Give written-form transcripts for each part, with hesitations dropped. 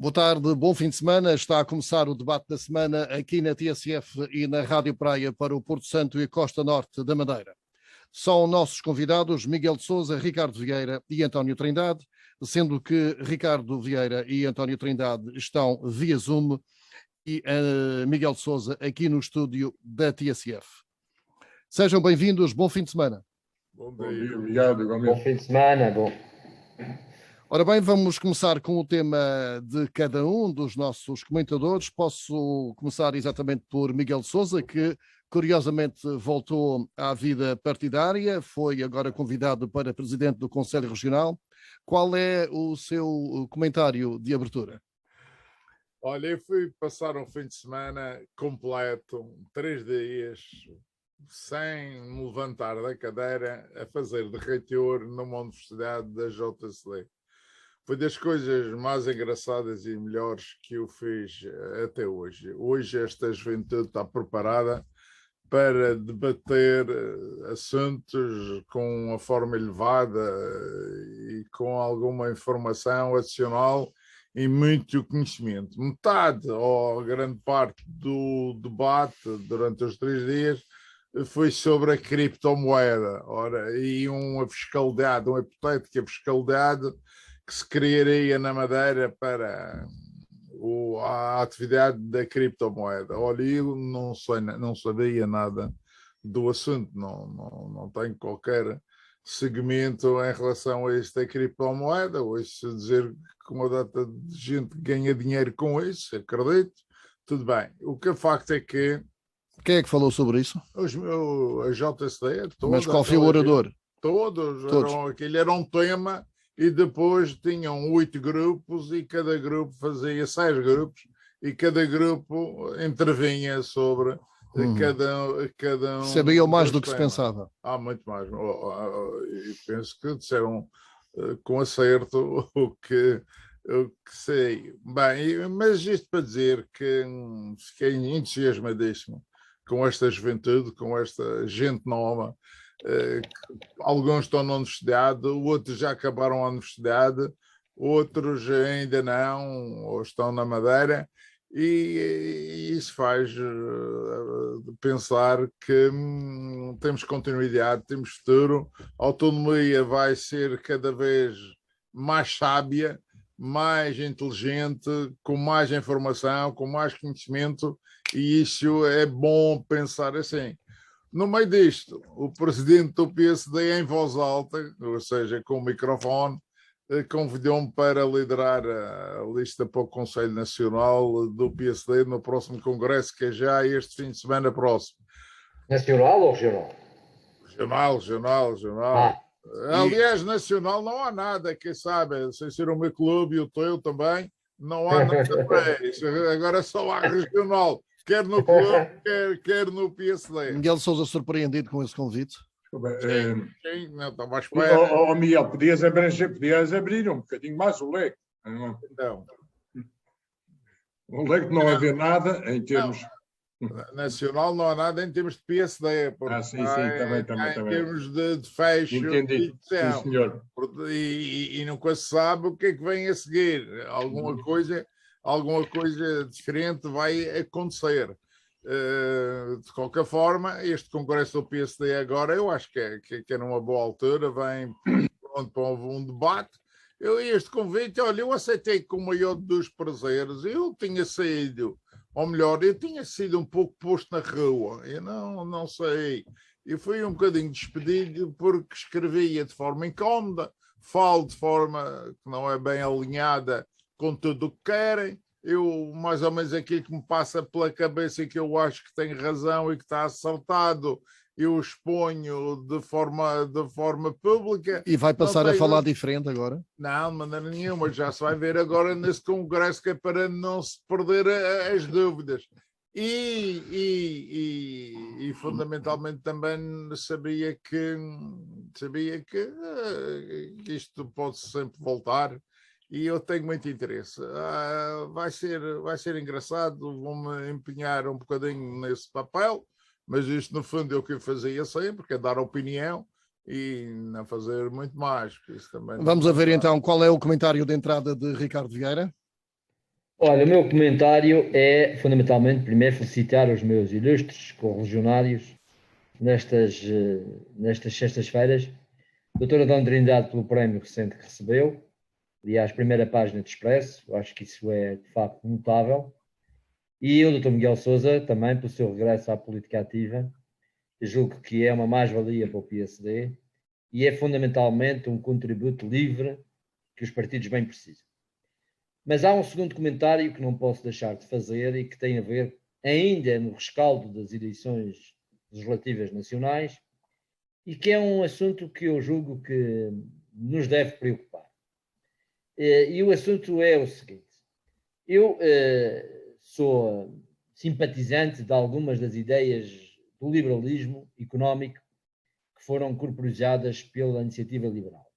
Boa tarde, bom fim de semana. Está a começar o debate da semana aqui na TSF e na Rádio Praia para o Porto Santo e a Costa Norte da Madeira. São nossos convidados Miguel de Sousa, Ricardo Vieira e António Trindade, sendo que Ricardo Vieira e António Trindade estão via Zoom e Miguel de Sousa aqui no estúdio da TSF. Sejam bem-vindos, bom fim de semana. Bom dia, obrigado. Bom fim de semana, bom. Ora bem, vamos começar com o tema de cada um dos nossos comentadores. Posso começar exatamente por Miguel de Sousa, que curiosamente voltou à vida partidária, foi agora convidado para presidente do Conselho Regional. Qual é o seu comentário de abertura? Olha, eu fui passar um fim de semana completo, 3 dias, sem me levantar da cadeira, a fazer de reitor numa universidade da JCD. Foi das coisas mais engraçadas e melhores que eu fiz até hoje. Hoje esta juventude está preparada para debater assuntos com uma forma elevada e com alguma informação adicional e muito conhecimento. Metade ou grande parte do debate durante os 3 dias foi sobre a criptomoeda. Ora, e uma fiscalidade, uma hipotética fiscalidade que se criaria na Madeira para a atividade da criptomoeda. Olha, eu não sabia nada do assunto, não tenho qualquer segmento em relação a esta criptomoeda. Ouço dizer que uma data de gente ganha dinheiro com isso, acredito, tudo bem. O que é facto é que... Quem é que falou sobre isso? A JCD, toda. Mas qual foi o orador? Todos. Aquele era um tema... E depois tinham 8 grupos e cada grupo fazia 6 grupos e cada grupo intervinha sobre cada um. Sabiam mais do que se pensava. Muito mais. E penso que disseram com acerto o que sei. Bem, mas isto para dizer que fiquei entusiasmadíssimo com esta juventude, com esta gente nova. Alguns estão na universidade, outros já acabaram a universidade, outros ainda não, ou estão na Madeira, e isso faz pensar que temos continuidade, temos futuro, a autonomia vai ser cada vez mais sábia, mais inteligente, com mais informação, com mais conhecimento, e isso é bom pensar assim. No meio disto, o presidente do PSD, em voz alta, ou seja, com o microfone, convidou-me para liderar a lista para o Conselho Nacional do PSD no próximo congresso, que é já este fim de semana próximo. Nacional ou regional? Regional. Aliás, nacional não há nada, quem sabe, sem ser o meu clube e o teu também, não há nada para isso. Agora só há regional. Quer no clube, quer no PSD. Miguel de Sousa surpreendido com esse convite? Sim, não estava à espera. Miguel, podias abrir um bocadinho mais o leque. Então. O leque de não haver nada em termos... Nacional não há nada em termos de PSD. Sim, também. Em termos de fecho. Entendi, sim, senhor. E nunca se sabe o que é que vem a seguir. Alguma coisa diferente vai acontecer. De qualquer forma, este congresso do PSD agora, eu acho que é numa boa altura, vem pronto para um debate. Este convite, olha, eu aceitei com o maior dos prazeres. Eu tinha saído, ou melhor, eu tinha sido um pouco posto na rua. Eu não sei. Eu fui um bocadinho despedido porque escrevia de forma incómoda, falo de forma que não é bem alinhada com tudo o que querem. Eu, mais ou menos aquilo que me passa pela cabeça e que eu acho que tem razão e que está acertado, eu exponho de forma pública. E vai passar a falar diferente agora? Não, de maneira nenhuma. Já se vai ver agora nesse congresso, que é para não se perder as dúvidas. E fundamentalmente também sabia que isto pode sempre voltar. E eu tenho muito interesse. Vai ser engraçado, vou-me empenhar um bocadinho nesse papel, mas isto no fundo é o que eu fazia sempre, que é dar opinião e não fazer muito mais. Isso também Vamos a ver então qual é o comentário de entrada de Ricardo Vieira. Olha, o meu comentário é, fundamentalmente, primeiro felicitar os meus ilustres correligionários nestas sextas-feiras. Doutor Adão Trindade pelo prémio recente que recebeu, aliás, primeira página de Expresso, eu acho que isso é, de facto, notável. E o Dr. Miguel Sousa também pelo seu regresso à política ativa, eu julgo que é uma mais-valia para o PSD e é fundamentalmente um contributo livre que os partidos bem precisam. Mas há um segundo comentário que não posso deixar de fazer e que tem a ver ainda no rescaldo das eleições legislativas nacionais e que é um assunto que eu julgo que nos deve preocupar. E o assunto é o seguinte: eu sou simpatizante de algumas das ideias do liberalismo económico que foram corporizadas pela iniciativa liberal.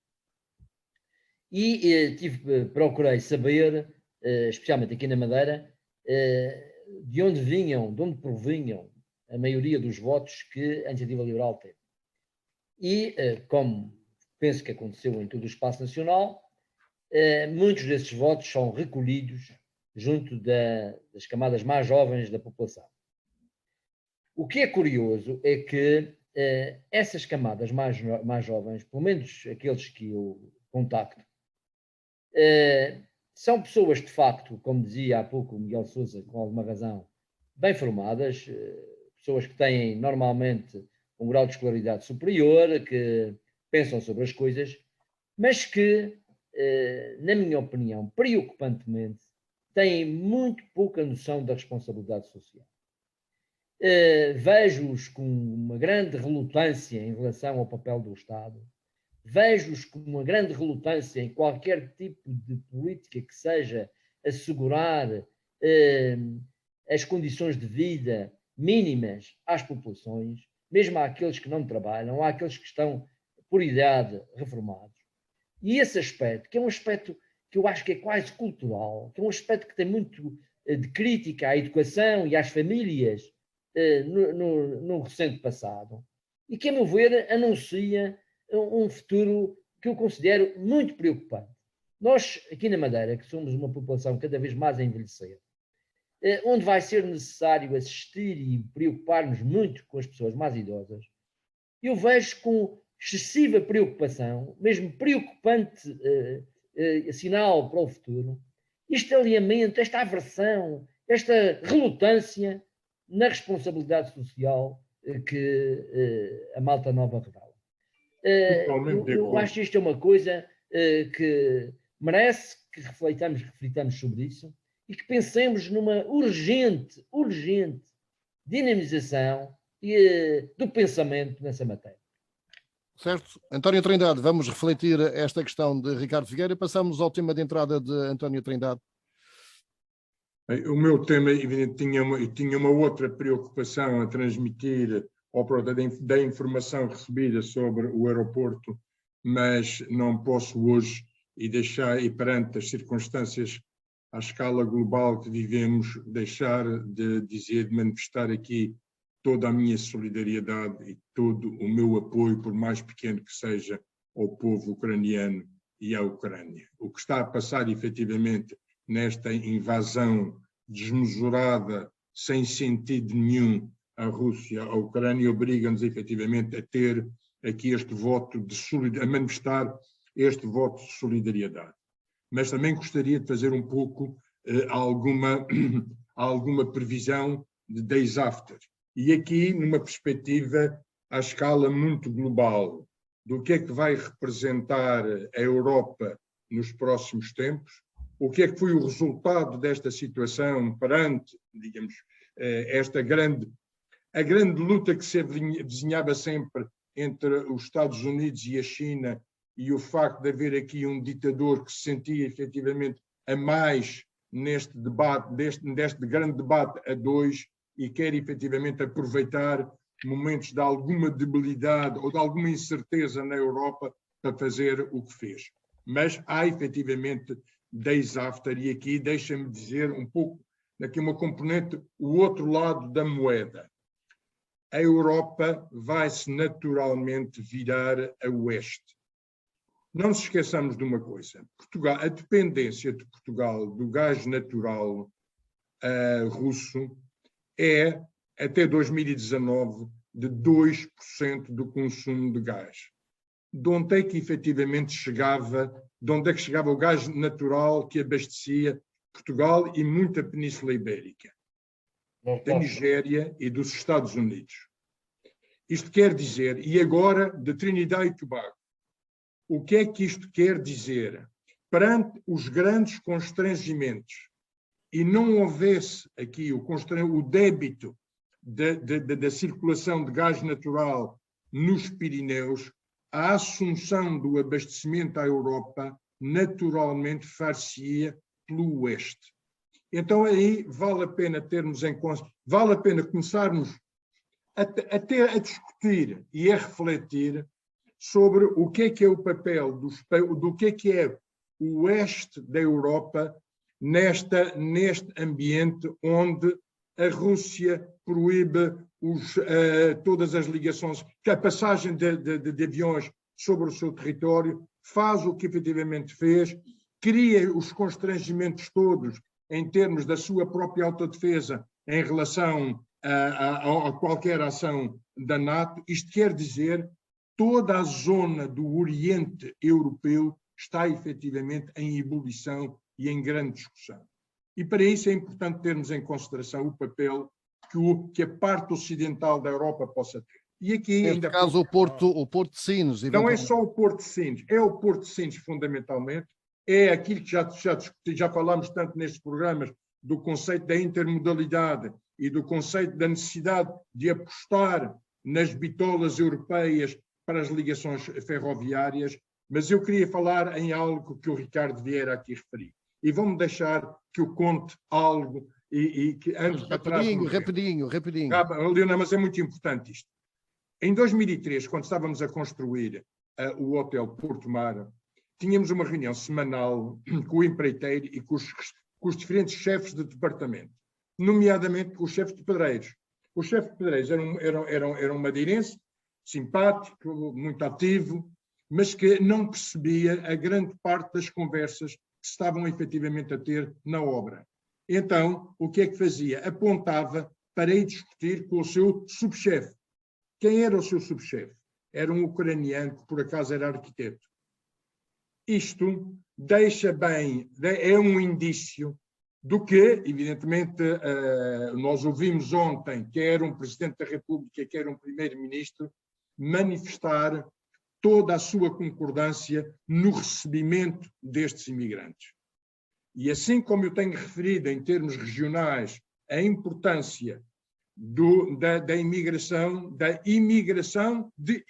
E procurei saber, especialmente aqui na Madeira, de onde provinham a maioria dos votos que a iniciativa liberal teve. E, como penso que aconteceu em todo o espaço nacional, muitos desses votos são recolhidos junto das camadas mais jovens da população. O que é curioso é que essas camadas mais jovens, pelo menos aqueles que eu contacto, são pessoas, de facto, como dizia há pouco o Miguel Sousa, com alguma razão, bem formadas, pessoas que têm normalmente um grau de escolaridade superior, que pensam sobre as coisas, mas que, na minha opinião, preocupantemente, têm muito pouca noção da responsabilidade social. Vejo-os com uma grande relutância em relação ao papel do Estado, vejo-os com uma grande relutância em qualquer tipo de política que seja assegurar as condições de vida mínimas às populações, mesmo àqueles que não trabalham, àqueles que estão, por idade, reformados. E esse aspecto, que é um aspecto que eu acho que é quase cultural, que é um aspecto que tem muito de crítica à educação e às famílias no recente passado, e que, a meu ver, anuncia um futuro que eu considero muito preocupante. Nós, aqui na Madeira, que somos uma população cada vez mais a envelhecer, onde vai ser necessário assistir e preocupar-nos muito com as pessoas mais idosas, eu vejo com excessiva preocupação, mesmo preocupante sinal para o futuro, este alinhamento, esta aversão, esta relutância na responsabilidade social que a malta nova revela. Eu acho que isto é uma coisa que merece que reflitamos sobre isso e que pensemos numa urgente dinamização do pensamento nessa matéria. Certo. António Trindade, vamos refletir esta questão de Ricardo Figueira e passamos ao tema de entrada de António Trindade. O meu tema, evidentemente, tinha uma outra preocupação a transmitir ao produto da informação recebida sobre o aeroporto, mas não posso hoje e perante as circunstâncias à escala global que vivemos, deixar de manifestar aqui toda a minha solidariedade e todo o meu apoio, por mais pequeno que seja, ao povo ucraniano e à Ucrânia. O que está a passar, efetivamente, nesta invasão desmesurada, sem sentido nenhum, à Rússia, à Ucrânia, obriga-nos, efetivamente, a ter aqui este voto de solidariedade, a manifestar este voto de solidariedade. Mas também gostaria de fazer um pouco alguma previsão de days after. E aqui, numa perspectiva à escala muito global, do que é que vai representar a Europa nos próximos tempos, o que é que foi o resultado desta situação perante, digamos, a grande luta que se desenhava sempre entre os Estados Unidos e a China, e o facto de haver aqui um ditador que se sentia efetivamente a mais neste debate, deste grande debate a dois, e quer efetivamente aproveitar momentos de alguma debilidade ou de alguma incerteza na Europa para fazer o que fez. Mas há efetivamente days after, e aqui deixa-me dizer um pouco, aqui uma componente, o outro lado da moeda. A Europa vai-se naturalmente virar a oeste. não nos esqueçamos de uma coisa. Portugal, a dependência de Portugal do gás natural russo é, até 2019, de 2% do consumo de gás. De onde é que efetivamente chegava, de onde é que chegava o gás natural que abastecia Portugal e muita Península Ibérica? Da Nigéria e dos Estados Unidos. Isto quer dizer, e agora de Trinidad e Tobago, o que é que isto quer dizer? Perante os grandes constrangimentos e não houvesse aqui o débito da circulação de gás natural nos Pirineus, a assunção do abastecimento à Europa naturalmente far-se-ia pelo oeste. Então aí vale a pena termos em conta, vale a pena começarmos a discutir e a refletir sobre o que é o papel do que é o oeste da Europa neste ambiente onde a Rússia proíbe todas as ligações, que a passagem de aviões sobre o seu território, faz o que efetivamente fez, cria os constrangimentos todos em termos da sua própria autodefesa em relação a qualquer ação da NATO. Isto quer dizer toda a zona do Oriente Europeu está efetivamente em ebulição e em grande discussão. E para isso é importante termos em consideração o papel que a parte ocidental da Europa possa ter. E aqui, neste ainda caso, o Porto de Sines. Não é só o Porto de Sines, é o Porto de Sines fundamentalmente, é aquilo que já falámos tanto nestes programas, do conceito da intermodalidade e do conceito da necessidade de apostar nas bitolas europeias para as ligações ferroviárias, mas eu queria falar em algo que o Ricardo Vieira aqui referiu. E vão-me deixar que eu conte algo e que antes rapidinho. Leonardo, mas é muito importante isto. Em 2003, quando estávamos a construir o Hotel Porto Mar, tínhamos uma reunião semanal com o empreiteiro e com os diferentes chefes de departamento, nomeadamente os chefes de pedreiros. Os chefes de pedreiros eram um madeirense, simpático, muito ativo, mas que não percebia a grande parte das conversas que estavam efetivamente a ter na obra. Então, o que é que fazia? Apontava para ir discutir com o seu subchefe. Quem era o seu subchefe? Era um ucraniano que, por acaso, era arquiteto. Isto deixa bem, é um indício do que, evidentemente, nós ouvimos ontem, quer um Presidente da República, quer um Primeiro-Ministro, manifestar toda a sua concordância no recebimento destes imigrantes. E assim como eu tenho referido em termos regionais a importância da imigração de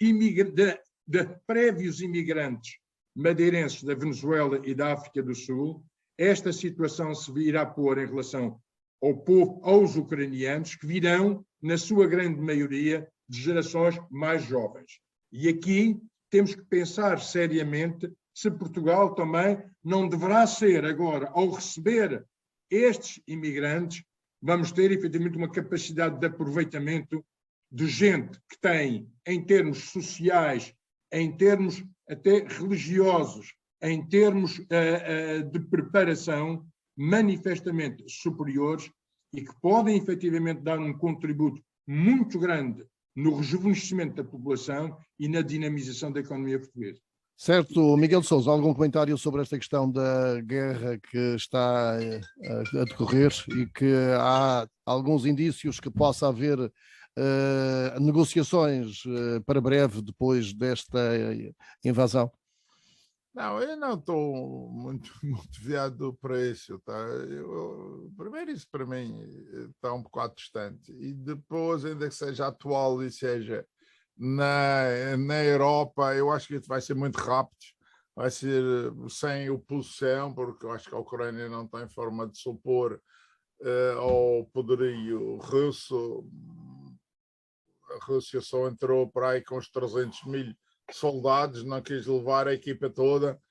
prévios imigrantes madeirenses da Venezuela e da África do Sul, esta situação se irá pôr em relação ao povo, aos ucranianos, que virão, na sua grande maioria, de gerações mais jovens. E aqui temos que pensar seriamente se Portugal também não deverá ser agora, ao receber estes imigrantes, vamos ter efetivamente uma capacidade de aproveitamento de gente que tem, em termos sociais, em termos até religiosos, em termos de preparação, manifestamente superiores e que podem efetivamente dar um contributo muito grande no rejuvenescimento da população e na dinamização da economia portuguesa. Certo. Miguel de Sousa, algum comentário sobre esta questão da guerra que está a decorrer e que há alguns indícios que possa haver negociações para breve depois desta invasão? Não, eu não estou muito motivado para isso. Tá? Primeiro, isso para mim está um bocado distante. E depois, ainda que seja atual e seja na Europa, eu acho que isso vai ser muito rápido. Vai ser sem oposição, porque eu acho que a Ucrânia não tem forma de se opor ao poderio russo. A Rússia só entrou para aí com os 300 mil soldados, não quis levar a equipa toda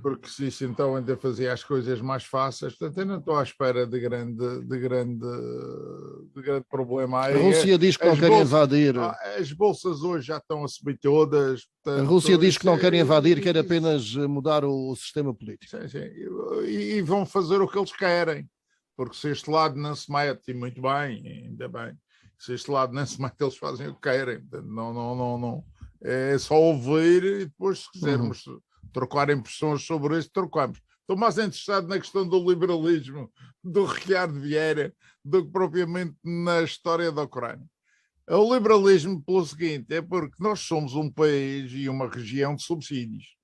porque se isso então ainda fazia as coisas mais fáceis. Portanto, eu não estou à espera de grande problema. A Rússia diz que não quer invadir. As bolsas hoje já estão a subir todas. A Rússia diz que não quer invadir, quer apenas mudar o sistema político. Sim, sim. E vão fazer o que eles querem, porque se este lado não se mete, e muito bem, ainda bem, se este lado não se mete, eles fazem o que querem. Não. É só ouvir e depois, se quisermos trocar impressões sobre isso, trocamos. Estou mais interessado na questão do liberalismo do Ricardo Vieira do que propriamente na história da Ucrânia. O liberalismo, pelo seguinte, é porque nós somos um país e uma região de subsídios.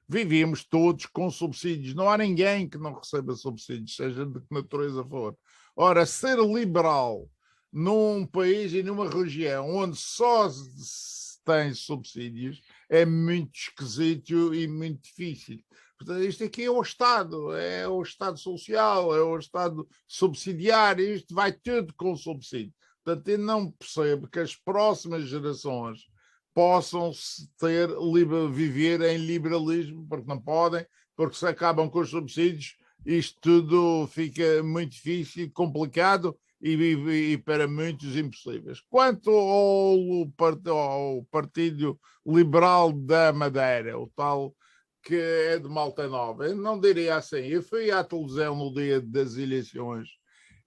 Vivemos todos com subsídios. Não há ninguém que não receba subsídios, seja de que natureza for. Ora, ser liberal num país e numa região onde só se tem subsídios é muito esquisito e muito difícil. Portanto, isto aqui é o Estado social, é o Estado subsidiário, isto vai tudo com subsídio. Portanto, eu não percebo que as próximas gerações possam viver em liberalismo, porque não podem, porque se acabam com os subsídios, isto tudo fica muito difícil, complicado e para muitos impossíveis. Quanto ao Partido Liberal da Madeira, o tal que é de Malta Nova, eu não diria assim. Eu fui à televisão no dia das eleições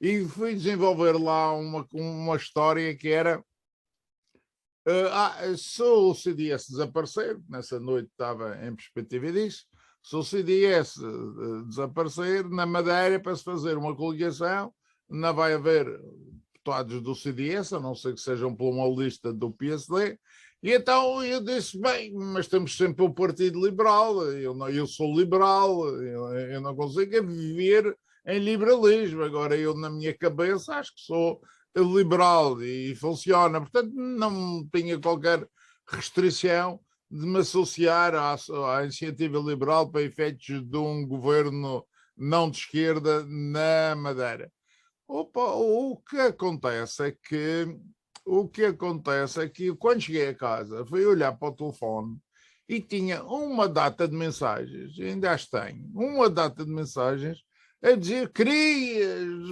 e fui desenvolver lá uma história que era se o CDS desaparecer, nessa noite estava em perspectiva disso, se o CDS desaparecer, na Madeira, para se fazer uma coligação, não vai haver deputados do CDS, a não ser que sejam por uma lista do PSD, e então eu disse, bem, mas temos sempre o Partido Liberal, eu sou liberal, eu não consigo viver em liberalismo, agora eu na minha cabeça acho que sou liberal e funciona, portanto não tinha qualquer restrição de me associar à iniciativa liberal para efeitos de um governo não de esquerda na Madeira. O que acontece é que quando cheguei a casa fui olhar para o telefone e tinha uma data de mensagens, ainda as tenho, uma data de mensagens a dizer,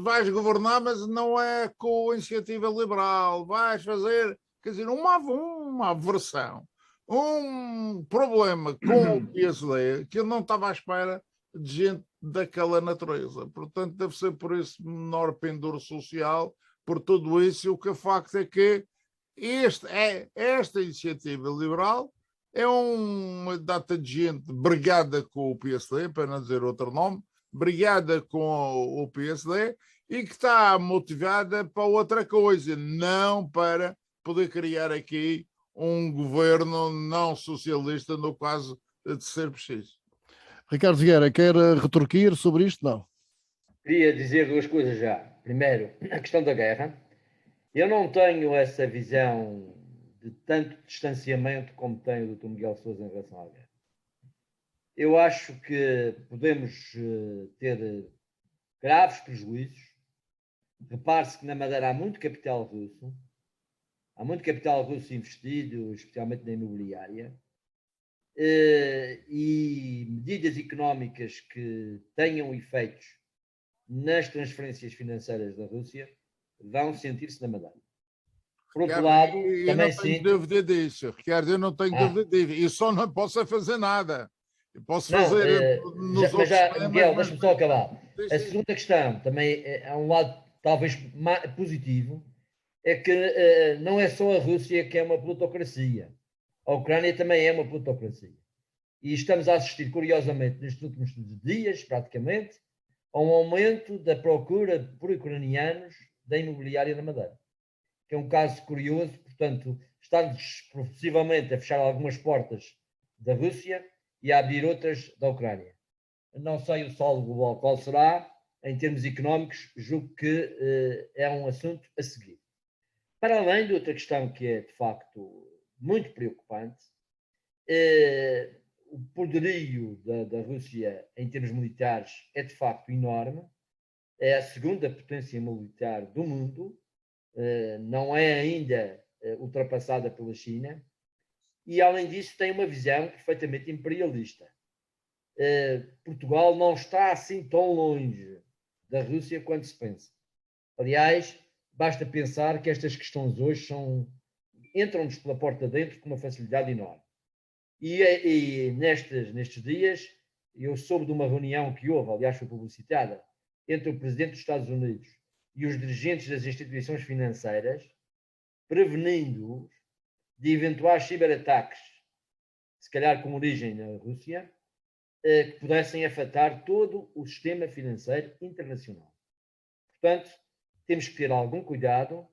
vais governar, mas não é com a iniciativa liberal, vais fazer, quer dizer, uma aversão, um problema com o PSD que eu não estava à espera de gente daquela natureza. Portanto, deve ser por esse menor pendor social, por tudo isso, e o que é facto é que esta iniciativa liberal é uma data de gente brigada com o PSD, para não dizer outro nome, brigada com o PSD e que está motivada para outra coisa, não para poder criar aqui um governo não socialista no caso de ser preciso. Ricardo Vieira, quer retorquir sobre isto? Não. Queria dizer duas coisas já. Primeiro, a questão da guerra. Eu não tenho essa visão de tanto distanciamento como tem o Dr. Miguel Sousa em relação à guerra. Eu acho que podemos ter graves prejuízos. Repare-se que na Madeira há muito capital russo investido, especialmente na imobiliária, e medidas económicas que tenham efeitos nas transferências financeiras da Rússia vão sentir-se na Madeira. Por outro lado, eu não tenho dúvida disso, Ricardo, eu não tenho dúvida disso. Eu só não posso fazer nada. Eu posso fazer nos outros temas, Miguel, deixa-me só acabar. A segunda questão, também há um lado talvez positivo, é que não é só a Rússia que é uma plutocracia. A Ucrânia também é uma plutocracia. E estamos a assistir, curiosamente, nestes últimos dias, praticamente, a um aumento da procura por ucranianos da imobiliária na Madeira. Que é um caso curioso, portanto, estamos possivelmente a fechar algumas portas da Rússia e a abrir outras da Ucrânia. Não sei o saldo global qual será, em termos económicos, julgo que é um assunto a seguir. Para além de outra questão que é, de facto, muito preocupante, o poderio da Rússia em termos militares é, de facto, enorme. É a segunda potência militar do mundo, não é ainda ultrapassada pela China, e, além disso, tem uma visão perfeitamente imperialista. Portugal não está assim tão longe da Rússia quanto se pensa. Aliás, basta pensar que estas questões hoje entram-nos pela porta dentro com uma facilidade enorme. E nestes dias, eu soube de uma reunião que houve, aliás foi publicitada, entre o Presidente dos Estados Unidos e os dirigentes das instituições financeiras, prevenindo-os de eventuais ciberataques, se calhar com origem na Rússia, que pudessem afetar todo o sistema financeiro internacional. Portanto, temos que ter algum cuidado,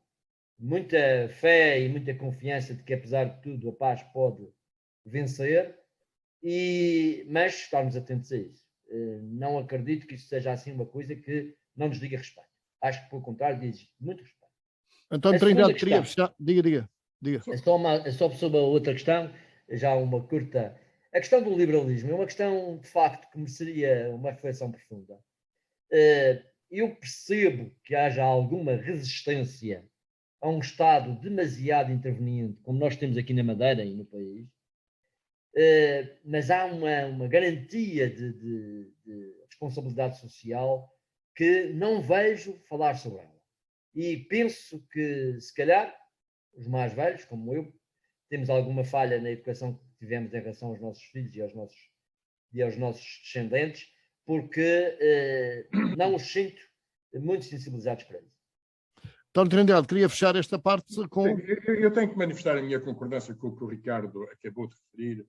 muita fé e muita confiança de que, apesar de tudo, a paz pode vencer, mas estarmos atentos a isso. Não acredito que isso seja assim uma coisa que não nos diga respeito. Acho que, pelo contrário, diz muito respeito. António Trindade, queria fechar. Diga. É só sobre a outra questão, já uma curta. A questão do liberalismo é uma questão, de facto, que mereceria uma reflexão profunda. Eu percebo que haja alguma resistência a um Estado demasiado interveniente, como nós temos aqui na Madeira e no país, mas há uma garantia de responsabilidade social que não vejo falar sobre ela. E penso que, se calhar, os mais velhos, como eu, temos alguma falha na educação que tivemos em relação aos nossos filhos e aos nossos descendentes, porque não os sinto muito sensibilizados para isso. António Trindade, queria fechar esta parte com... Eu tenho que manifestar a minha concordância com o que o Ricardo acabou de referir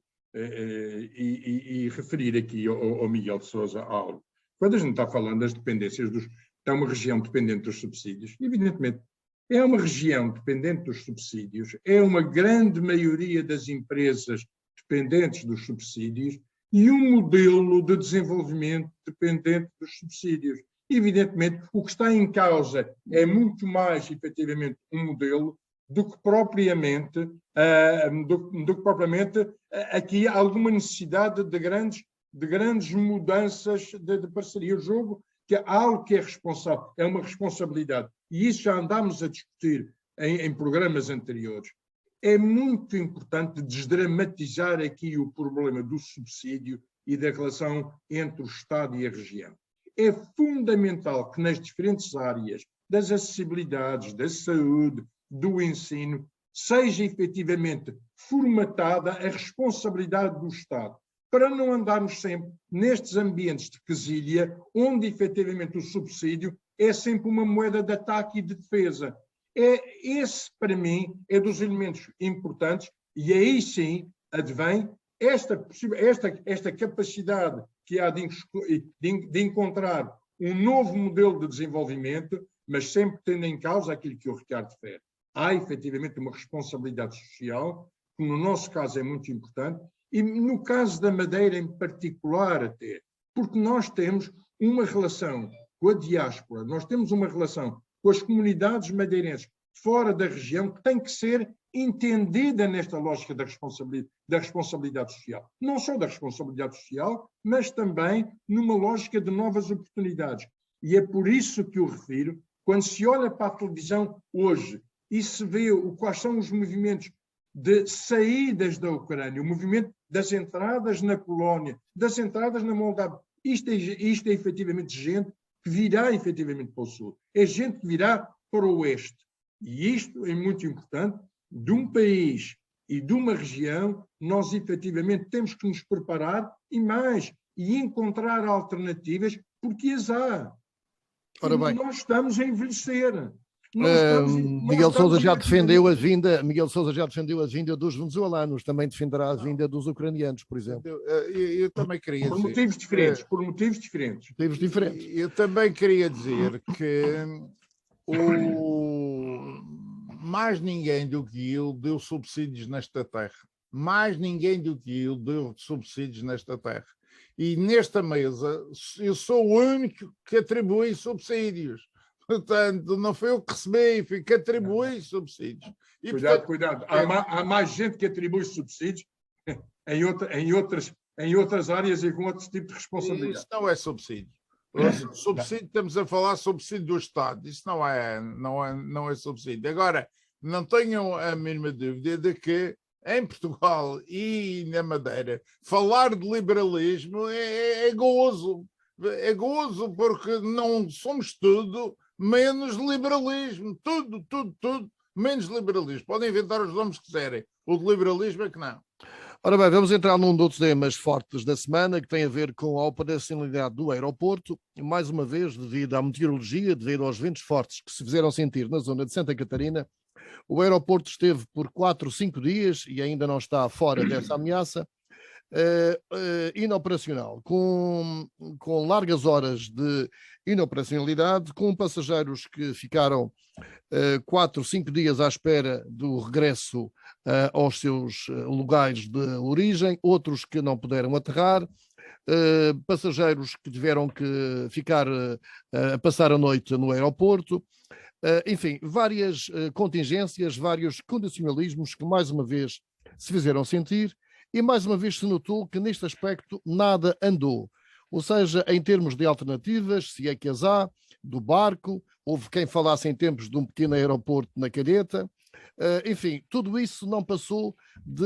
e referir aqui ao Miguel de Sousa algo. Quando a gente está falando das dependências é uma região dependente dos subsídios, evidentemente, é uma região dependente dos subsídios, é uma grande maioria das empresas dependentes dos subsídios e um modelo de desenvolvimento dependente dos subsídios. Evidentemente, o que está em causa é muito mais, efetivamente, um modelo do que propriamente aqui alguma necessidade de grandes mudanças de parceria. O jogo, que é algo que é responsável, é uma responsabilidade. E isso já andámos a discutir em programas anteriores. É muito importante desdramatizar aqui o problema do subsídio e da relação entre o Estado e a região. É fundamental que nas diferentes áreas das acessibilidades, da saúde, do ensino, seja efetivamente formatada a responsabilidade do Estado, para não andarmos sempre nestes ambientes de quesilha, onde efetivamente o subsídio é sempre uma moeda de ataque e de defesa. Esse, para mim, é dos elementos importantes, e aí sim advém esta capacidade que há de encontrar um novo modelo de desenvolvimento, mas sempre tendo em causa aquilo que o Ricardo refere. Há efetivamente uma responsabilidade social, que no nosso caso é muito importante, e no caso da Madeira em particular até, porque nós temos uma relação com a diáspora, nós temos uma relação com as comunidades madeirenses fora da região que tem que ser entendida nesta lógica da responsabilidade social. Não só da responsabilidade social, mas também numa lógica de novas oportunidades. E é por isso que eu refiro, quando se olha para a televisão hoje e se vê quais são os movimentos de saídas da Ucrânia, o movimento das entradas na Polónia, das entradas na Moldávia, isto é efetivamente gente que virá efetivamente para o sul. É gente que virá para o oeste. E isto é muito importante. De um país e de uma região, nós efetivamente temos que nos preparar e encontrar alternativas, porque as há. Ora bem. Nós estamos a envelhecer. Miguel Sousa já defendeu a vinda dos venezuelanos, também defenderá a vinda dos ucranianos, por exemplo. Eu também queria dizer... Por motivos diferentes. Eu também queria dizer que mais ninguém do que ele deu subsídios nesta terra. Mais ninguém do que ele deu subsídios nesta terra. E nesta mesa, eu sou o único que atribui subsídios. Portanto, não foi eu que recebi, foi que atribui subsídios. E, cuidado. Há mais gente que atribui subsídios em outras áreas e com outro tipo de responsabilidade. Isso não é subsídio. Subsídio, estamos a falar subsídio do Estado. Isso não é subsídio. Agora, não tenham a mínima dúvida de que em Portugal e na Madeira, falar de liberalismo é gozo. É gozo porque não somos tudo menos liberalismo. Tudo menos liberalismo. Podem inventar os nomes que quiserem. O de liberalismo é que não. Ora bem, vamos entrar num dos temas fortes da semana, que tem a ver com a operacionalidade do aeroporto. Mais uma vez, devido à meteorologia, devido aos ventos fortes que se fizeram sentir na zona de Santa Catarina, o aeroporto esteve por 4, 5 dias, e ainda não está fora dessa ameaça, inoperacional, com largas horas de inoperacionalidade, com passageiros que ficaram 4, 5 dias à espera do regresso aos seus lugares de origem, outros que não puderam aterrar, passageiros que tiveram que ficar a passar a noite no aeroporto, enfim, várias contingências, vários condicionalismos que mais uma vez se fizeram sentir e mais uma vez se notou que neste aspecto nada andou. Ou seja, em termos de alternativas, se é que as há, do barco, houve quem falasse em tempos de um pequeno aeroporto na Calheta, enfim, tudo isso não passou de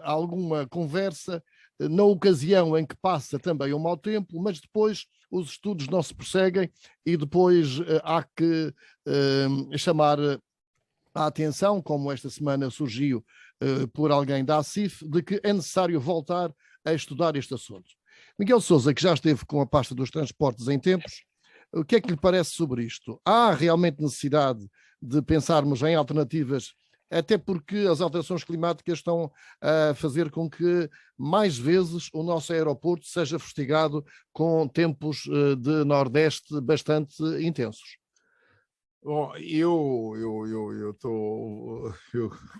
alguma conversa na ocasião em que passa também um mau tempo, mas depois os estudos não se prosseguem e depois há que chamar a atenção, como esta semana surgiu por alguém da ACIF, de que é necessário voltar a estudar este assunto. Miguel Sousa, que já esteve com a pasta dos transportes em tempos, o que é que lhe parece sobre isto? Há realmente necessidade de pensarmos em alternativas, até porque as alterações climáticas estão a fazer com que mais vezes o nosso aeroporto seja fustigado com tempos de nordeste bastante intensos? Bom, eu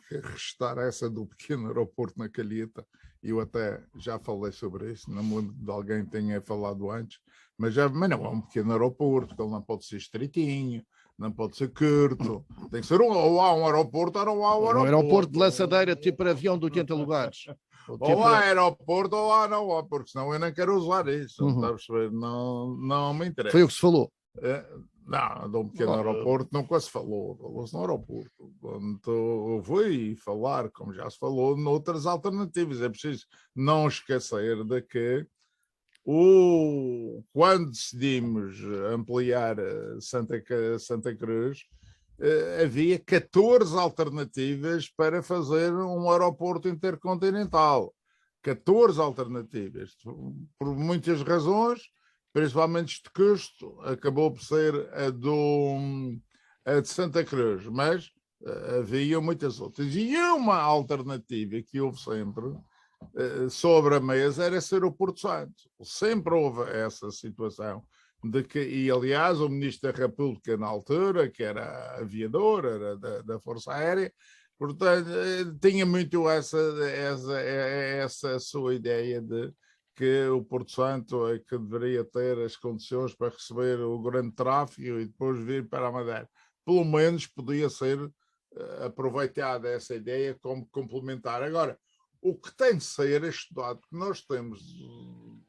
quero restar essa do pequeno aeroporto na Calheta. Eu até já falei sobre isso, não me lembro de alguém que tenha falado antes, mas não é um pequeno aeroporto, ele não pode ser estreitinho, não pode ser curto, tem que ser ou há um aeroporto ou não há um aeroporto. Um aeroporto de lançadeira tipo para avião de 80 lugares. Ou há aeroporto ou há não há, porque senão eu não quero usar isso, não está a perceber? Não me interessa. Foi o que se falou. Não, de um pequeno aeroporto nunca se falou, falou-se no aeroporto. Quando fui falar, como já se falou, noutras alternativas. É preciso não esquecer de que quando decidimos ampliar Santa Cruz, havia 14 alternativas para fazer um aeroporto intercontinental. 14 alternativas, por muitas razões, principalmente de custo, acabou por ser a de Santa Cruz, mas havia muitas outras. E uma alternativa que houve sempre sobre a mesa era ser o Porto Santo. Sempre houve essa situação de que, e aliás o Ministro da República na altura, que era aviador, era da Força Aérea, portanto tinha muito essa sua ideia de que o Porto Santo é que deveria ter as condições para receber o grande tráfego e depois vir para a Madeira. Pelo menos podia ser aproveitada essa ideia como complementar. Agora, o que tem de ser estudado, porque nós temos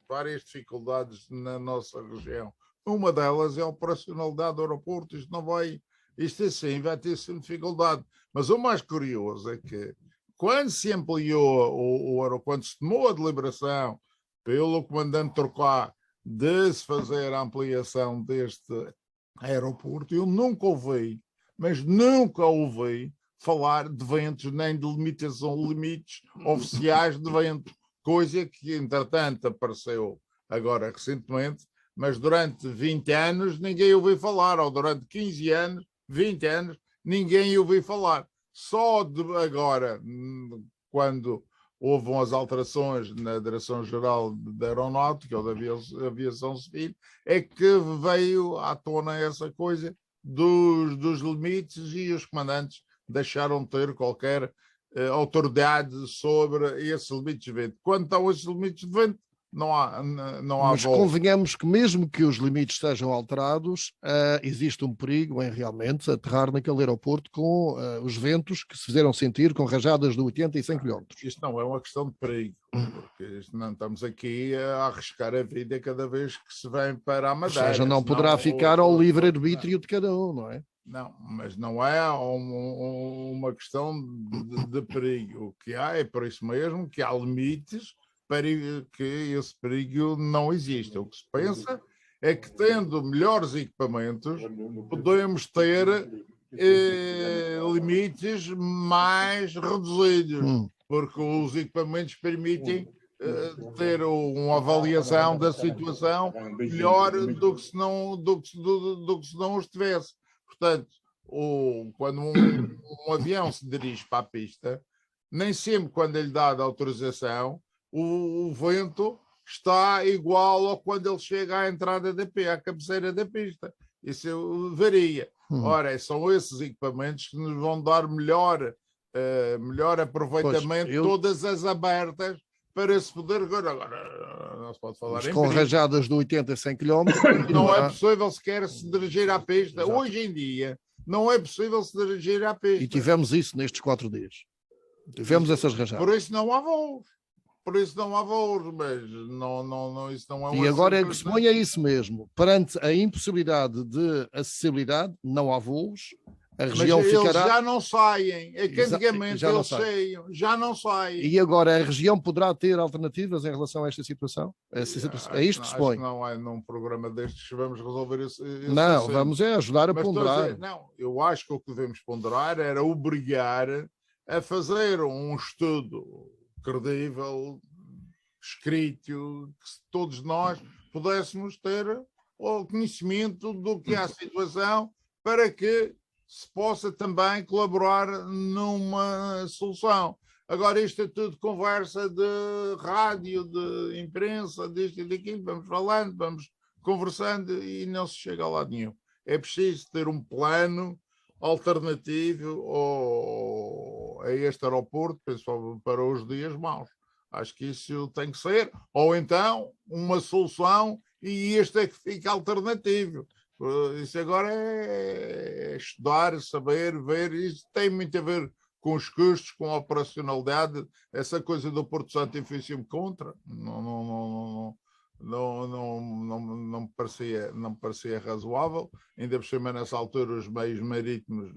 várias dificuldades na nossa região. Uma delas é a operacionalidade do aeroporto. Isto sim, vai ter sempre dificuldade. Mas o mais curioso é que quando se ampliou o aeroporto, quando se tomou a deliberação pelo comandante Torquá de se fazer a ampliação deste aeroporto, eu nunca ouvi, mas nunca ouvi falar de ventos, nem de limites oficiais de vento, coisa que, entretanto, apareceu agora recentemente, mas durante 20 anos ninguém ouviu falar, ou durante 15 anos, 20 anos, ninguém ouviu falar. Só agora, quando houve as alterações na Direção-Geral da Aeronáutica ou da Aviação Civil, é que veio à tona essa coisa dos limites e os comandantes deixaram de ter qualquer autoridade sobre esses limites de vento. Quanto a esses limites de vento, não há Mas voo. Convenhamos que mesmo que os limites sejam alterados, existe um perigo em realmente aterrar naquele aeroporto com os ventos que se fizeram sentir com rajadas de 80 e 100 km. Isto não é uma questão de perigo, porque não estamos aqui a arriscar a vida cada vez que se vem para a Madeira. Ou seja, não poderá ficar ao livre-arbítrio de cada um, não é? Não, mas não é uma questão de perigo. O que há é por isso mesmo que há limites para que esse perigo não exista. O que se pensa é que, tendo melhores equipamentos, podemos ter limites mais reduzidos, porque os equipamentos permitem ter uma avaliação da situação melhor do que se não os tivesse. Portanto, quando um avião se dirige para a pista, nem sempre, quando ele dá a autorização, o vento está igual a quando ele chega à entrada à cabeceira da pista. Isso varia. Ora, são esses equipamentos que nos vão dar melhor aproveitamento, todas as abertas, para se poder. Agora não se pode falar mas em com perigo. rajadas de 80 a 100 km. Não é possível sequer se dirigir à pista. Exato. Hoje em dia, não é possível se dirigir à pista. E tivemos isso nestes 4 dias. Tivemos essas rajadas. Por isso não há voos. Mas isso não é uma. E agora é que se põe isso mesmo. Perante a impossibilidade de acessibilidade, não há voos. A região mas ficará... eles já não saem. É que antigamente eles saíam. Já não saem. E agora a região poderá ter alternativas em relação a esta situação? É isto que se põe. Acho que não é num programa destes que vamos resolver isso. Não, assunto. Vamos ajudar a ponderar. Não, eu acho que o que devemos ponderar era obrigar a fazer um estudo credível, escrito, que todos nós pudéssemos ter o conhecimento do que é a situação, para que se possa também colaborar numa solução. Agora, isto é tudo conversa de rádio, de imprensa, disto e daquilo, vamos falando, vamos conversando e não se chega a lado nenhum. É preciso ter um plano alternativo a este aeroporto, principalmente para os dias maus. Acho que isso tem que ser. Ou então, uma solução, e este é que fica alternativo. Isso agora é estudar, saber, ver. Isso tem muito a ver com os custos, com a operacionalidade. Essa coisa do Porto Santo eu fui sempre contra. Não me parecia razoável. Ainda por cima, nessa altura, os meios marítimos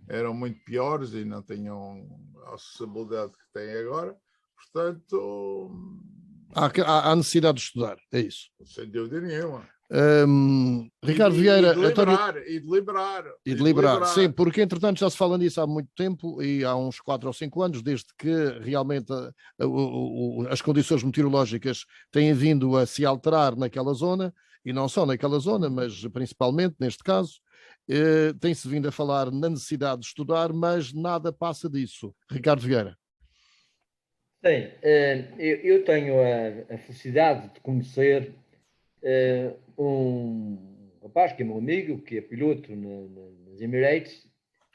eram muito piores e não tinham a acessibilidade que têm agora. Portanto, há necessidade de estudar, é isso. Sem dúvida nenhuma. Ricardo Vieira, e de liberar. Sim, porque entretanto já se fala nisso há muito tempo, e há uns 4 ou 5 anos, desde que realmente as condições meteorológicas têm vindo a se alterar naquela zona, e não só naquela zona, mas principalmente neste caso, tem-se vindo a falar na necessidade de estudar, mas nada passa disso. Ricardo Vieira. Bem, eu tenho a felicidade de conhecer um rapaz que é meu amigo, que é piloto nas Emirates.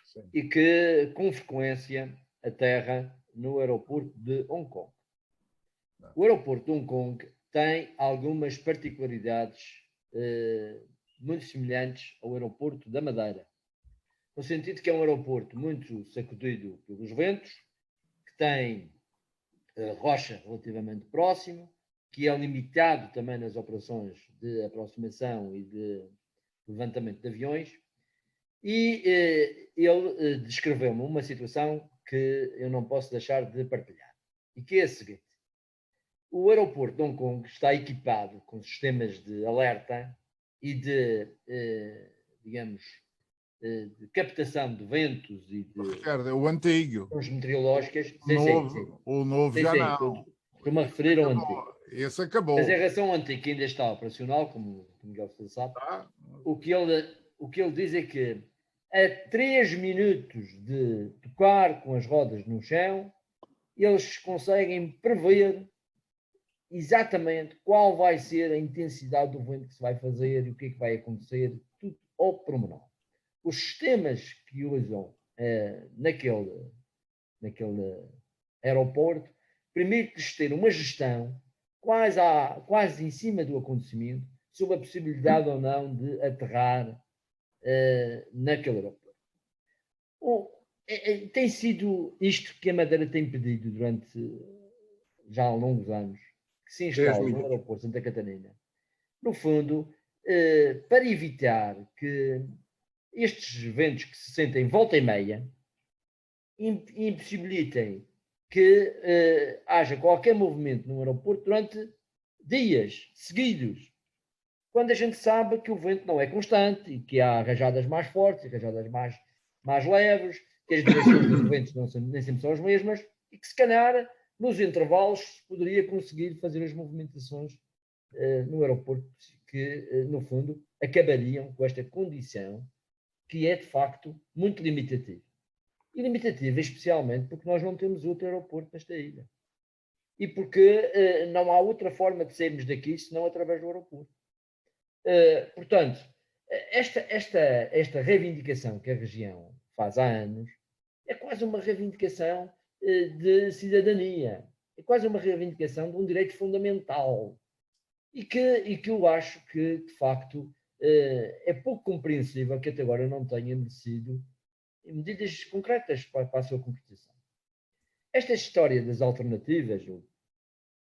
Sim. E que com frequência aterra no aeroporto de Hong Kong. O aeroporto de Hong Kong tem algumas particularidades muito semelhantes ao aeroporto da Madeira, no sentido que é um aeroporto muito sacudido pelos ventos, que tem rocha relativamente próxima, que é limitado também nas operações de aproximação e de levantamento de aviões, e ele descreveu-me uma situação que eu não posso deixar de partilhar, e que é a seguinte: o aeroporto de Hong Kong está equipado com sistemas de alerta e de, digamos, de captação de ventos e de... Ricardo, é o antigo. Os meteorológicas. O novo já não. Estou-me a referir ao antigo. Esse acabou. Mas em relação ao antigo, que ainda está operacional, como o Miguel sabe, o que ele diz é que a 3 minutos de tocar com as rodas no chão, eles conseguem prever exatamente qual vai ser a intensidade do vento que se vai fazer e o que é que vai acontecer, tudo ao pormenor. Os sistemas que usam naquele aeroporto permite-lhes ter uma gestão quase em cima do acontecimento, sobre a possibilidade ou não de aterrar naquele aeroporto. Tem sido isto que a Madeira tem pedido durante já longos anos, que se instale no aeroporto de Santa Catarina, no fundo, para evitar que estes ventos que se sentem volta e meia impossibilitem que haja qualquer movimento no aeroporto durante dias seguidos, quando a gente sabe que o vento não é constante e que há rajadas mais fortes e rajadas mais leves, que as direções dos ventos nem sempre são as mesmas e que, se calhar, nos intervalos poderia conseguir fazer as movimentações no aeroporto que, no fundo, acabariam com esta condição que é, de facto, muito limitativa. E limitativa especialmente porque nós não temos outro aeroporto nesta ilha. E porque não há outra forma de sairmos daqui senão através do aeroporto. Portanto, esta reivindicação que a região faz há anos é quase uma reivindicação de cidadania, é quase uma reivindicação de um direito fundamental e que eu acho que, de facto, é pouco compreensível que até agora não tenha merecido medidas concretas para a sua concretização. Esta história das alternativas,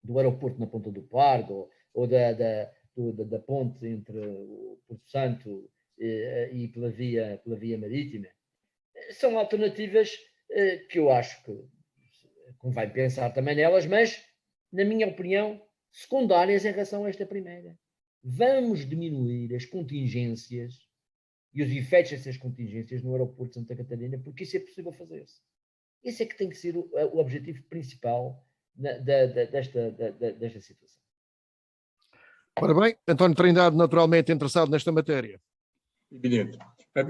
do aeroporto na Ponta do Pardo, ou da ponte entre o Porto Santo e pela via marítima, são alternativas que eu acho que convém pensar também nelas, mas, na minha opinião, secundárias em relação a esta primeira. Vamos diminuir as contingências e os efeitos dessas contingências no aeroporto de Santa Catarina, porque isso é possível fazer-se. Esse é que tem que ser o objetivo principal desta situação. Ora bem, António Trindade, naturalmente interessado nesta matéria. Evidente.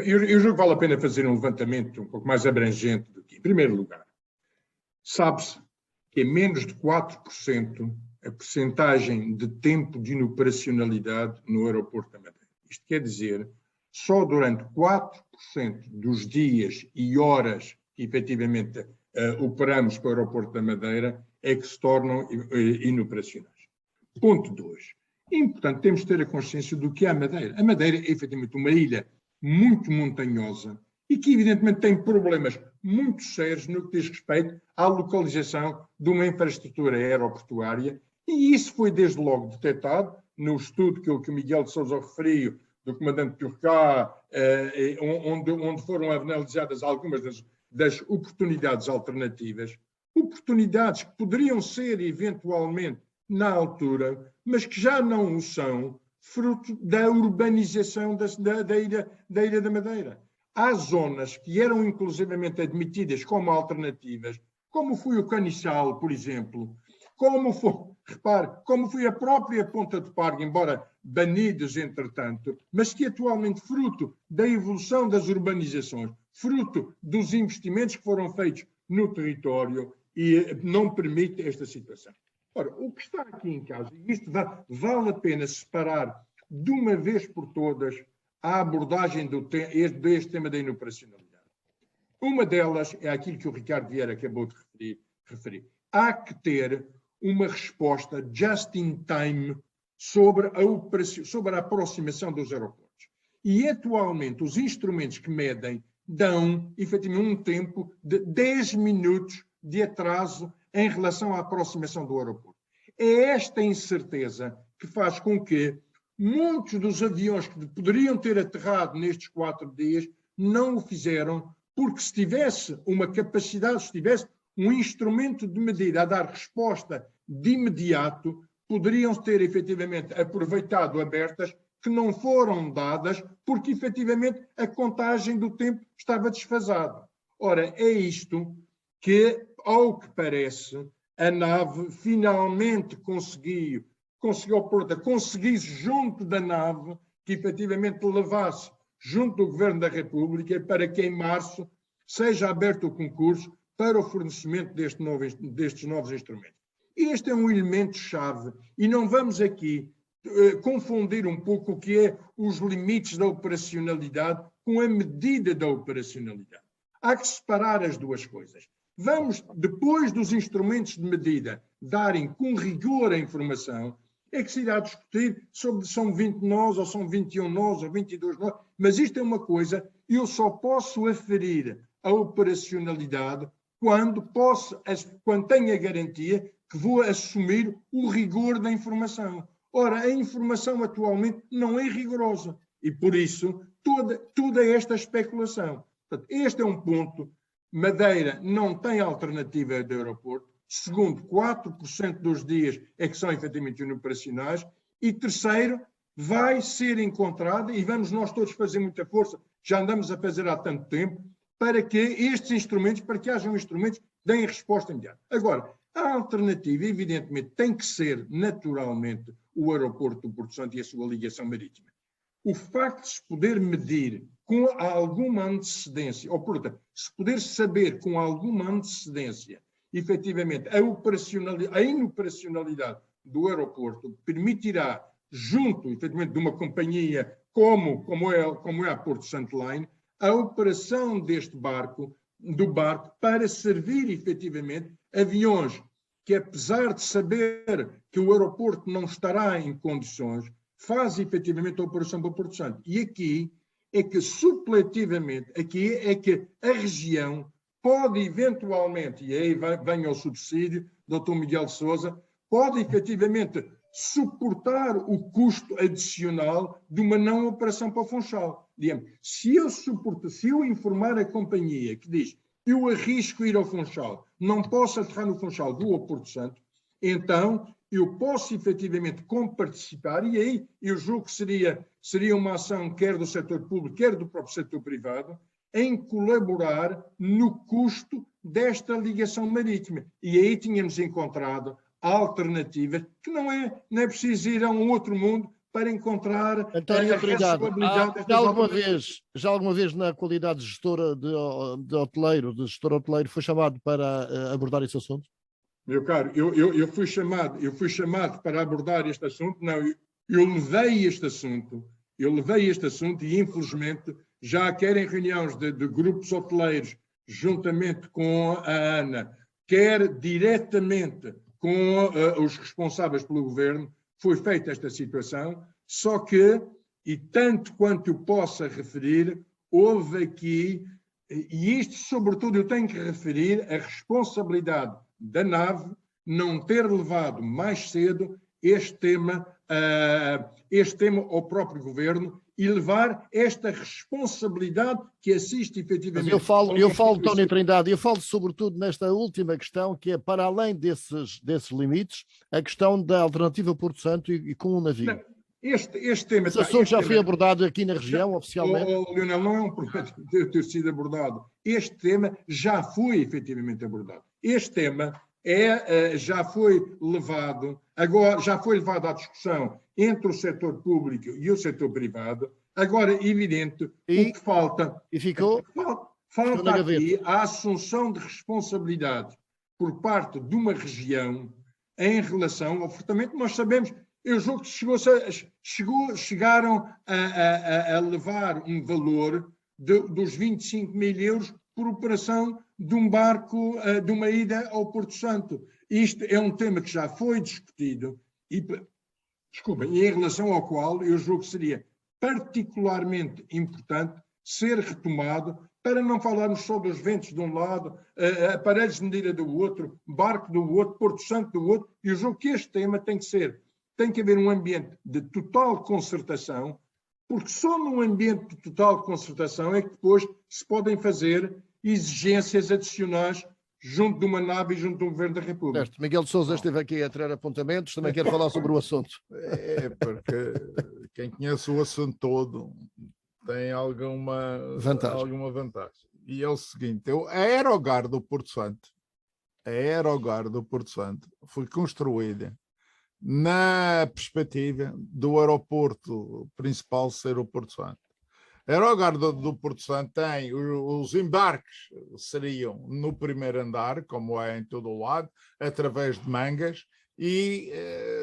Eu julgo que vale a pena fazer um levantamento um pouco mais abrangente do que, em primeiro lugar, sabe-se que é menos de 4% a percentagem de tempo de inoperacionalidade no aeroporto da Madeira. Isto quer dizer, só durante 4% dos dias e horas que efetivamente operamos com o aeroporto da Madeira é que se tornam inoperacionais. Ponto 2. É importante termos de ter a consciência do que é a Madeira. A Madeira é efetivamente uma ilha muito montanhosa e que evidentemente tem problemas muito sérios no que diz respeito à localização de uma infraestrutura aeroportuária, e isso foi desde logo detectado no estudo que o Miguel de Sousa referiu, do comandante Turcá, onde foram analisadas algumas das oportunidades alternativas, oportunidades que poderiam ser eventualmente na altura, mas que já não o são, fruto da urbanização da Ilha da Madeira. Há zonas que eram inclusivamente admitidas como alternativas, como foi o Caniçal, por exemplo, como foi a própria Ponta do Pargo, embora banidos entretanto, mas que atualmente, fruto da evolução das urbanizações, fruto dos investimentos que foram feitos no território, e não permite esta situação. Ora, o que está aqui em causa, e isto vale a pena separar de uma vez por todas a abordagem deste tema da inoperacionalidade. Uma delas é aquilo que o Ricardo Vieira acabou de referir. Há que ter uma resposta just in time sobre a aproximação dos aeroportos. E atualmente os instrumentos que medem dão efetivamente um tempo de 10 minutos de atraso em relação à aproximação do aeroporto. É esta incerteza que faz com que muitos dos aviões que poderiam ter aterrado nestes 4 dias não o fizeram, porque se tivesse uma capacidade, se tivesse um instrumento de medida a dar resposta de imediato, poderiam ter efetivamente aproveitado abertas que não foram dadas porque efetivamente a contagem do tempo estava desfasada. Ora, é isto que, ao que parece, a nave finalmente conseguiu junto da nave que efetivamente levasse junto do Governo da República para que em março seja aberto o concurso para o fornecimento destes novos instrumentos. Este é um elemento-chave e não vamos aqui confundir um pouco o que é os limites da operacionalidade com a medida da operacionalidade. Há que separar as duas coisas. Vamos, depois dos instrumentos de medida darem com rigor a informação, é que se irá discutir sobre se são 20 nós, ou são 21 nós, ou 22 nós, mas isto é uma coisa, eu só posso aferir a operacionalidade quando tenho a garantia que vou assumir o rigor da informação. Ora, a informação atualmente não é rigorosa. E por isso, toda esta especulação. Portanto, este é um ponto. Madeira não tem alternativa de aeroporto. Segundo, 4% dos dias é que são efetivamente operacionais. E terceiro, vai ser encontrada, e vamos nós todos fazer muita força, já andamos a fazer há tanto tempo, para que estes instrumentos, para que hajam instrumentos que deem resposta imediata. Agora, a alternativa, evidentemente, tem que ser, naturalmente, o aeroporto do Porto Santo e a sua ligação marítima. O facto de se poder medir com alguma antecedência, ou, portanto, se poder saber com alguma antecedência, efetivamente, a inoperacionalidade do aeroporto permitirá, junto, efetivamente, de uma companhia como é a Porto Santo Line, a operação do barco, para servir, efetivamente, aviões que, apesar de saber que o aeroporto não estará em condições, faz efetivamente a operação para o Porto Santo. E aqui é que, supletivamente, aqui é que a região pode eventualmente, e aí vem ao subsídio, Dr. Miguel de Sousa, pode efetivamente suportar o custo adicional de uma não operação para o Funchal. Digamos, se eu informar a companhia que diz eu arrisco ir ao Funchal, não posso aterrar no Funchal, vou ao Porto Santo, então eu posso efetivamente comparticipar, e aí eu julgo que seria uma ação quer do setor público, quer do próprio setor privado, em colaborar no custo desta ligação marítima. E aí tínhamos encontrado alternativas que não é preciso ir a um outro mundo para encontrar António Trindade, já alguma vez na qualidade de gestora de gestor hoteleiro, foi chamado para abordar esse assunto? Meu caro, eu fui chamado para abordar este assunto. Não, eu levei este assunto e, infelizmente, já quer em reuniões de grupos hoteleiros, juntamente com a ANA, quer diretamente com os responsáveis pelo governo, foi feita esta situação, só que, e tanto quanto eu possa referir, houve aqui, e isto sobretudo eu tenho que referir, a responsabilidade da nave não ter levado mais cedo este tema ao próprio governo e levar esta responsabilidade que assiste efetivamente... Mas eu falo, António Trindade, eu falo sobretudo nesta última questão, que é, para além desses limites, a questão da alternativa Porto Santo e com o navio. Não, este tema... Esse assunto já foi abordado aqui na região, oficialmente? Leonel, não é um problema de ter sido abordado. Este tema já foi efetivamente abordado. Este tema já foi levado à discussão entre o setor público e o setor privado. Agora, evidente, o que falta... E ficou? Falta aqui a assunção de responsabilidade por parte de uma região em relação ao furtamento. Nós sabemos, eu julgo que chegaram a levar um valor dos 25 mil euros por operação de um barco, de uma ida ao Porto Santo. Isto é um tema que já foi discutido e em relação ao qual eu julgo que seria particularmente importante ser retomado, para não falarmos só dos ventos de um lado, aparelhos de medida do outro, barco do outro, Porto Santo do outro. Eu julgo que este tema tem que haver um ambiente de total concertação, porque só num ambiente de total concertação é que depois se podem fazer exigências adicionais junto de uma nave e junto do Governo da República. Certo. Miguel de Sousa esteve aqui a tirar apontamentos, também quer falar sobre o assunto. É, porque quem conhece o assunto todo tem alguma vantagem. E é o seguinte, a Aerogar do Porto Santo foi construída na perspectiva do aeroporto principal ser o Porto Santo. A Aerogar do Porto Santo tem os embarques, seriam no primeiro andar, como é em todo o lado, através de mangas, e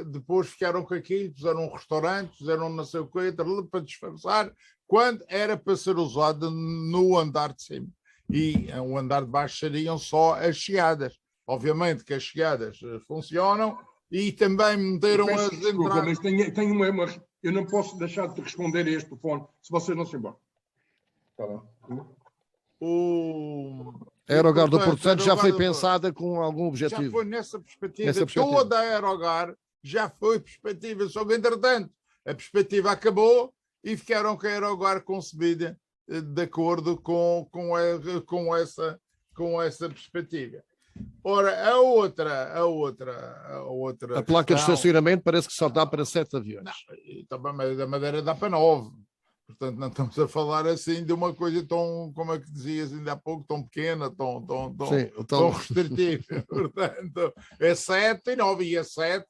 depois ficaram com aquilo, fizeram um restaurante, fizeram não sei o quê, para disfarçar, quando era para ser usado no andar de cima. E o andar de baixo seriam só as chegadas. Obviamente que as chegadas funcionam e também meteram as entradas. Mas eu não posso deixar de responder a este telefone se vocês não se embora. Tá bom. A Aerogar do Porto Santo já foi pensada com algum objetivo. Já foi nessa perspectiva. Toda a Aerogar já foi perspectiva, só que entretanto a perspectiva acabou e ficaram com a Aeroguard concebida de acordo com essa perspectiva. Ora, a outra A placa de questão, estacionamento parece que só dá para 7 aviões. não, também a Madeira dá para 9. Portanto, não estamos a falar assim de uma coisa tão, como é que dizias ainda há pouco, tão pequena, tão restritiva. Portanto, é 7 e 9, e é 7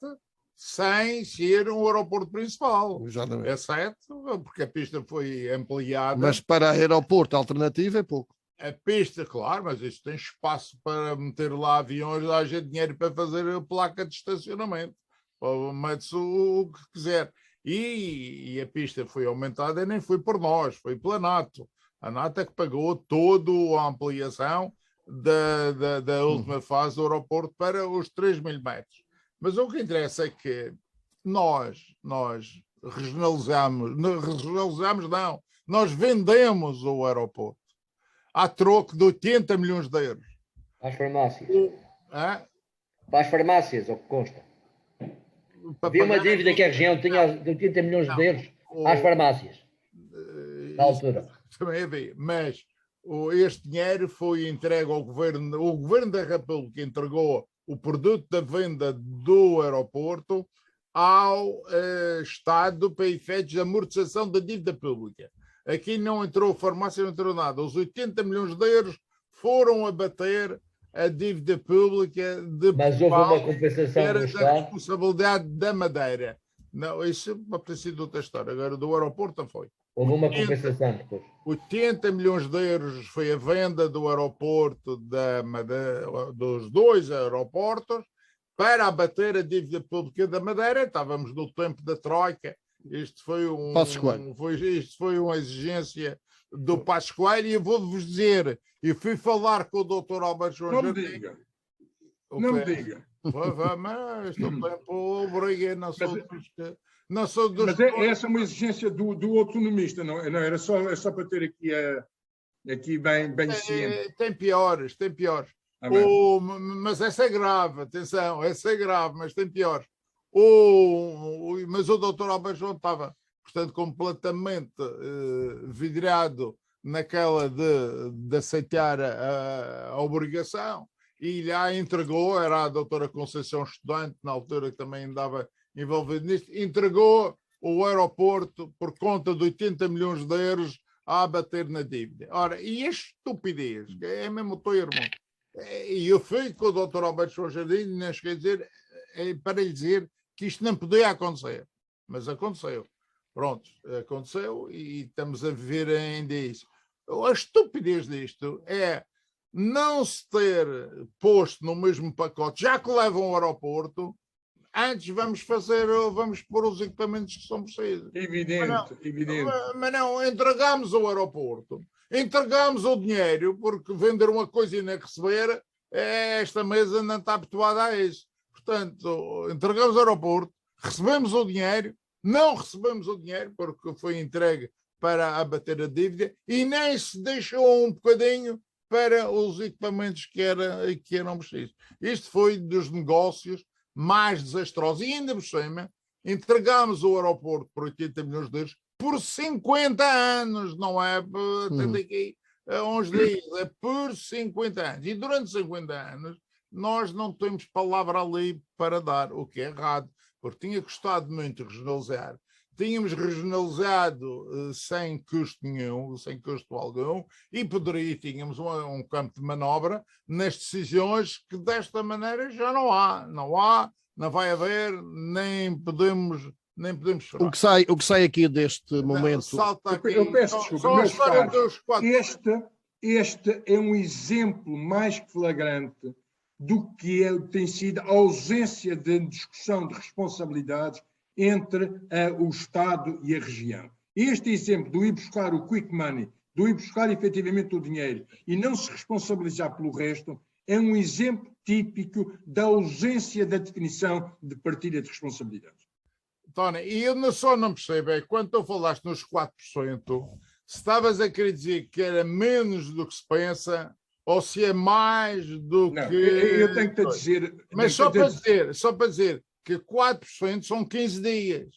sem ser um aeroporto principal. Exatamente. É 7, porque a pista foi ampliada. Mas para aeroporto alternativo é pouco. A pista, claro, mas isto tem espaço para meter lá aviões, há gente dinheiro para fazer a placa de estacionamento. Mete-se o que quiser. E a pista foi aumentada e nem foi por nós, foi pela NATO. A NATO é que pagou toda a ampliação da última fase do aeroporto para os 3.000 metros. Mas o que interessa é que nós regionalizamos, nós vendemos o aeroporto a troco de 80 milhões de euros. Às farmácias. Hã? Para as farmácias, ao que consta. Havia uma dívida que a região tinha de 80 milhões de euros às farmácias. Na altura. Também havia. Mas este dinheiro foi entregue ao governo. O governo da República entregou o produto da venda do aeroporto ao Estado para efeitos de amortização da dívida pública. Aqui não entrou farmácia, não entrou nada. Os 80 milhões de euros foram abater a dívida pública de Mas Portugal, houve uma compensação era do da Estado. responsabilidade da Madeira. Não, isso pode ter sido outra história. Agora, do aeroporto não foi. Houve uma compensação depois. 80 milhões de euros foi a venda do aeroporto da Madeira, dos 2 aeroportos, para abater a dívida pública da Madeira. Estávamos no tempo da Troika. Isto foi uma exigência do Passos Coelho, e eu vou-vos dizer, eu fui falar com o Dr. Alberto João Não me Jardim. diga. Não me diga. Mas o tempo obriga, não sou dos... Mas essa é uma exigência do autonomista, não era só para ter aqui bem ciente. Tem piores. Mas essa é grave, atenção, essa é grave, mas tem piores. Mas o doutor Alberto João estava, portanto, completamente vidriado naquela de aceitar a obrigação, e lhe entregou, era a doutora Conceição Estudante, na altura que também andava envolvido nisto, entregou o aeroporto por conta de 80 milhões de euros a abater na dívida. Ora, e a estupidez, é mesmo o teu irmão. E eu fui com o doutor Alberto João Jardim, não cheguei a dizer, para lhe dizer que isto não podia acontecer, mas aconteceu. Pronto, aconteceu e estamos a viver ainda isso. A estupidez disto é não se ter posto no mesmo pacote, já que levam ao aeroporto, antes vamos pôr os equipamentos que são precisos. Evidente. Mas não, entregamos o aeroporto, entregamos o dinheiro, porque vender uma coisa e não receber, esta mesa não está habituada a isso. Portanto, entregamos o aeroporto, recebemos o dinheiro, não recebemos o dinheiro, porque foi entregue para abater a dívida, e nem se deixou um bocadinho para os equipamentos que eram precisos. Isto foi dos negócios mais desastrosos. E ainda por cima, entregámos o aeroporto por 80 milhões de euros por 50 anos, não é tendo aqui uns dias, é por 50 anos. E durante 50 anos, nós não temos palavra ali para dar, o que é errado, porque tinha custado muito regionalizar. Tínhamos regionalizado sem custo nenhum, sem custo algum, e tínhamos um campo de manobra nas decisões que desta maneira já não há, não vai haver, nem podemos chorar. O que sai aqui deste momento... Eu peço desculpa, meus caros, este é um exemplo mais que flagrante do que tem sido a ausência de discussão de responsabilidades entre o Estado e a região. Este exemplo do ir buscar o quick money, do ir buscar efetivamente o dinheiro e não se responsabilizar pelo resto, é um exemplo típico da ausência da definição de partilha de responsabilidades. Tony, e eu só não percebo, quando tu falaste nos 4%, se estavas a querer dizer que era menos do que se pensa, ou se é mais do não, que... Eu tenho que te dizer... Mas só para dizer que 4% são 15 dias.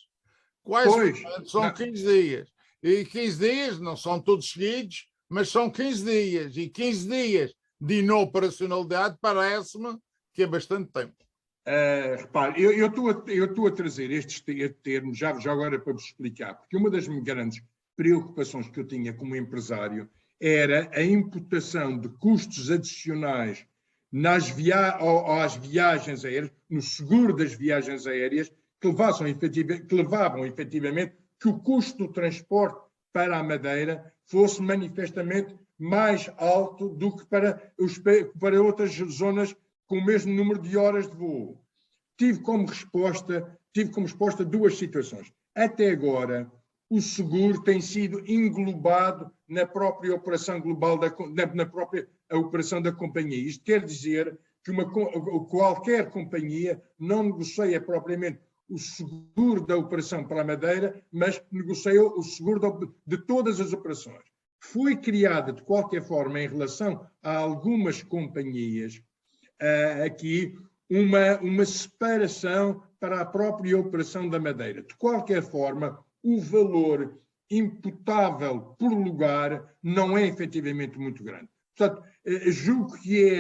4% são 15 dias. E 15 dias, não são todos seguidos, mas são 15 dias. E 15 dias de inoperacionalidade parece-me que é bastante tempo. Repare, eu estou a trazer estes termos já agora para vos explicar, porque uma das grandes preocupações que eu tinha como empresário era a imputação de custos adicionais às viagens aéreas, no seguro das viagens aéreas, que levavam efetivamente que o custo do transporte para a Madeira fosse manifestamente mais alto do que para outras zonas com o mesmo número de horas de voo. Tive como resposta duas situações. Até agora, o seguro tem sido englobado na própria operação global, na própria operação da companhia. Isto quer dizer que qualquer companhia não negocia propriamente o seguro da operação para a Madeira, mas negocia o seguro de todas as operações. Foi criada, de qualquer forma, em relação a algumas companhias, aqui uma separação para a própria operação da Madeira. De qualquer forma, o valor imputável por lugar não é efetivamente muito grande. Portanto, julgo que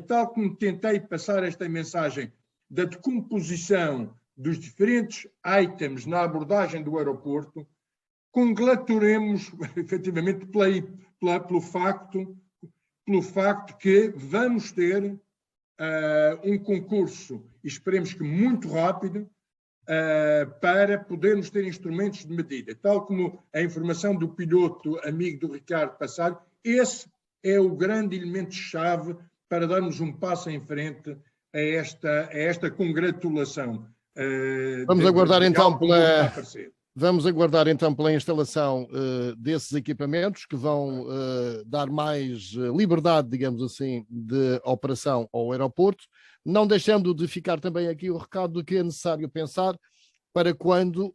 tal como tentei passar esta mensagem da decomposição dos diferentes itens na abordagem do aeroporto, congratulemos efetivamente pelo facto que vamos ter um concurso, esperemos que muito rápido, para podermos ter instrumentos de medida. Tal como a informação do piloto amigo do Ricardo passado, esse é o grande elemento-chave para darmos um passo em frente a esta congratulação. Vamos aguardar então pela instalação desses equipamentos que vão dar mais liberdade, digamos assim, de operação ao aeroporto, não deixando de ficar também aqui o recado de que é necessário pensar para quando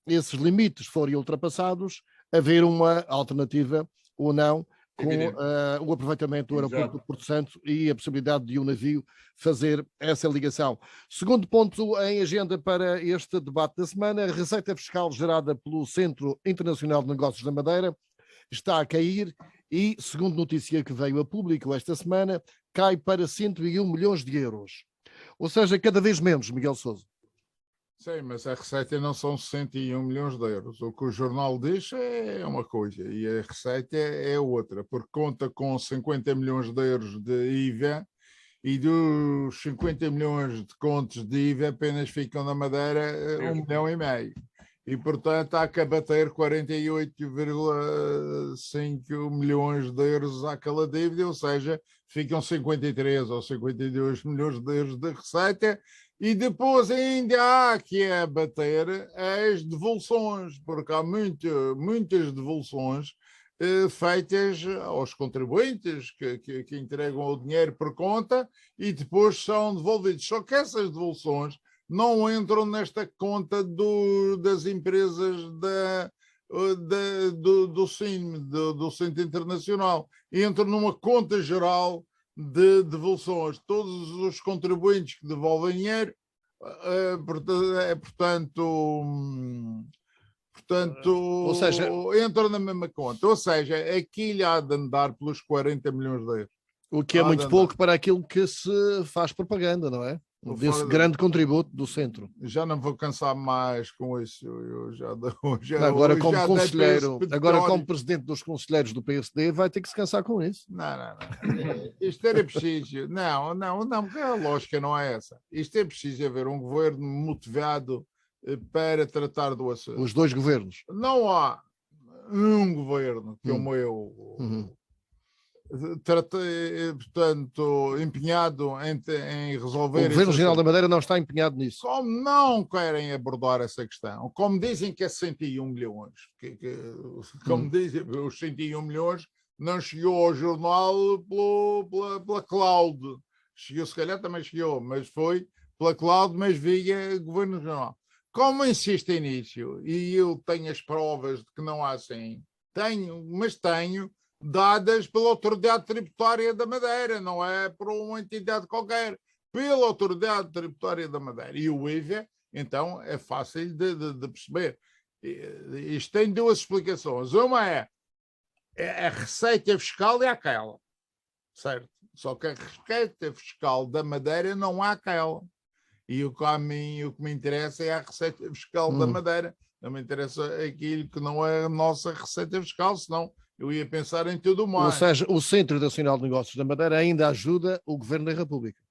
esses limites forem ultrapassados, haver uma alternativa ou não com o aproveitamento do aeroporto do Porto Santo e a possibilidade de um navio fazer essa ligação. Segundo ponto em agenda para este debate da semana, a receita fiscal gerada pelo Centro Internacional de Negócios da Madeira está a cair e, segundo notícia que veio a público esta semana, cai para 101 milhões de euros. Ou seja, cada vez menos, Miguel Sousa. Sim, mas a receita não são 101 milhões de euros. O que o jornal diz é uma coisa e a receita é outra, porque conta com 50 milhões de euros de IVA e dos 50 milhões de contos de IVA apenas ficam na Madeira 1,5 milhão. E, portanto, há que abater 48,5 milhões de euros àquela dívida, ou seja, ficam 53 ou 52 milhões de euros de receita. E depois ainda há que abater as devoluções, porque há muitas devoluções feitas aos contribuintes que entregam o dinheiro por conta e depois são devolvidos. Só que essas devoluções não entram nesta conta das empresas do CIM, do Centro Internacional. Entram numa conta geral de devoluções. Todos os contribuintes que devolvem dinheiro, ou seja, entram na mesma conta. Ou seja, aquilo há de andar pelos 40 milhões de euros. O que é muito pouco para aquilo que se faz propaganda, não é? Desse grande contributo do centro. Já não vou cansar mais com isso. Eu agora, como conselheiro, agora como presidente dos conselheiros do PSD, vai ter que se cansar com isso. Não. Isto era preciso. Não, porque a lógica não é essa. Isto é preciso haver um governo motivado para tratar do assunto. Os dois governos. Não há um governo como eu. Portanto, empenhado em resolver. O Governo Regional da Madeira não está empenhado nisso. Como não querem abordar essa questão, como dizem que é 101 milhões, como dizem, os 101 milhões não chegou ao jornal pela Cloud. Chegou, se calhar também chegou, mas foi pela Cloud, mas via Governo Regional. Como insistem nisso, e eu tenho as provas de que não há assim, tenho dadas pela Autoridade Tributária da Madeira, não é por uma entidade qualquer, pela Autoridade Tributária da Madeira. E o IVA, então, é fácil de perceber. Isto tem duas explicações. Uma é a receita fiscal é aquela, certo? Só que a receita fiscal da Madeira não há aquela. E o que me interessa é a receita fiscal da Madeira. Não me interessa aquilo que não é a nossa receita fiscal, senão eu ia pensar em tudo mais. Ou seja, o Centro Nacional de Negócios da Madeira ainda ajuda o Governo da República.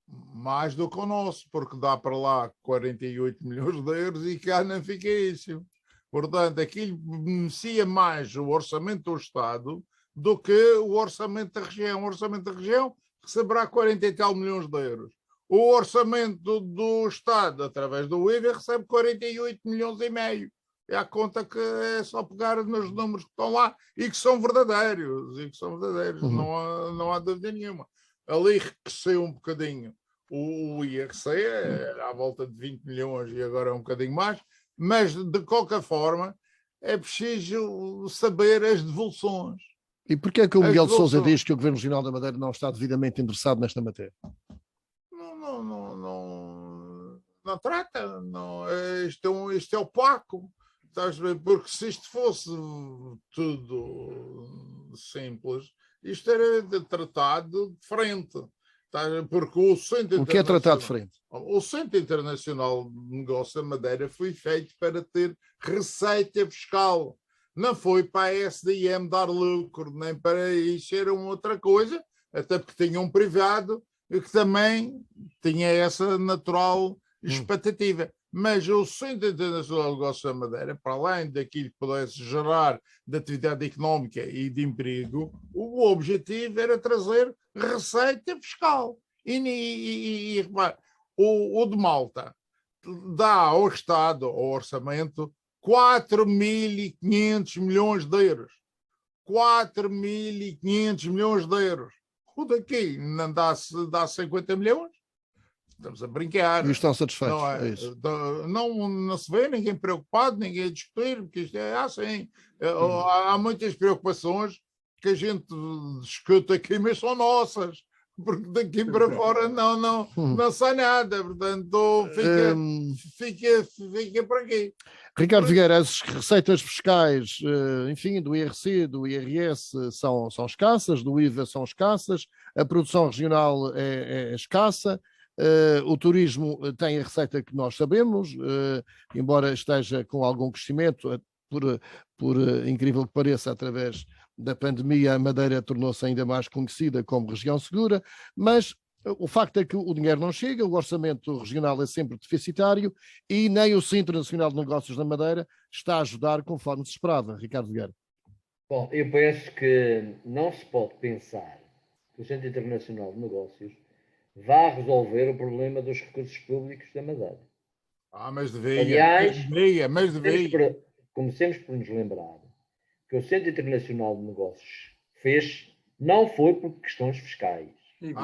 Mais do que o nosso, porque dá para lá 48 milhões de euros e cá não fica isso. Portanto, aquilo beneficia mais o orçamento do Estado do que o orçamento da região. O orçamento da região receberá 40 e tal milhões de euros. O orçamento do Estado, através do IVA, recebe 48 milhões e meio. É a conta que é só pegar nos números que estão lá e que são verdadeiros. Não há dúvida nenhuma. Ali cresceu um bocadinho o IRC, à volta de 20 milhões e agora é um bocadinho mais, mas de qualquer forma é preciso saber as devoluções. E porquê é que o Miguel de Sousa diz que o Governo Regional da Madeira não está devidamente interessado nesta matéria? Não trata, não, isto é opaco, porque se isto fosse tudo simples, isto era tratado de frente, porque o Centro O que é tratado de frente? O Centro Internacional de Negócios da Madeira foi feito para ter receita fiscal, não foi para a SDM dar lucro, nem para isso, era uma outra coisa, até porque tinha um privado que também tinha essa natural expectativa. Mas o Centro Internacional de Negócios da Madeira, para além daquilo que pudesse gerar de atividade económica e de emprego, o objetivo era trazer receita fiscal. E repare, o de Malta dá ao Estado, ao orçamento, 4.500 milhões de euros. 4.500 milhões de euros. O daqui não dá 50 milhões? Estamos a brincar. E estão satisfeitos, Não, é isso. Não se vê ninguém preocupado, ninguém a discutir, porque isto é assim. Há muitas preocupações que a gente discute aqui, mas são nossas, porque daqui para fora não sai nada, portanto fica por aqui. Ricardo Vieira, as receitas fiscais, enfim, do IRC, do IRS são escassas, do IVA são escassas, a produção regional é escassa, o turismo tem a receita que nós sabemos, embora esteja com algum crescimento, por incrível que pareça, através da pandemia, a Madeira tornou-se ainda mais conhecida como região segura, mas o facto é que o dinheiro não chega, o orçamento regional é sempre deficitário e nem o Centro Nacional de Negócios da Madeira está a ajudar conforme se esperava. Ricardo Vieira. Bom, eu penso que não se pode pensar que o Centro Internacional de Negócios vá resolver o problema dos recursos públicos da Madeira. Mas devia. Aliás, mas devia. Comecemos por nos lembrar que o Centro Internacional de Negócios fez, não foi por questões fiscais.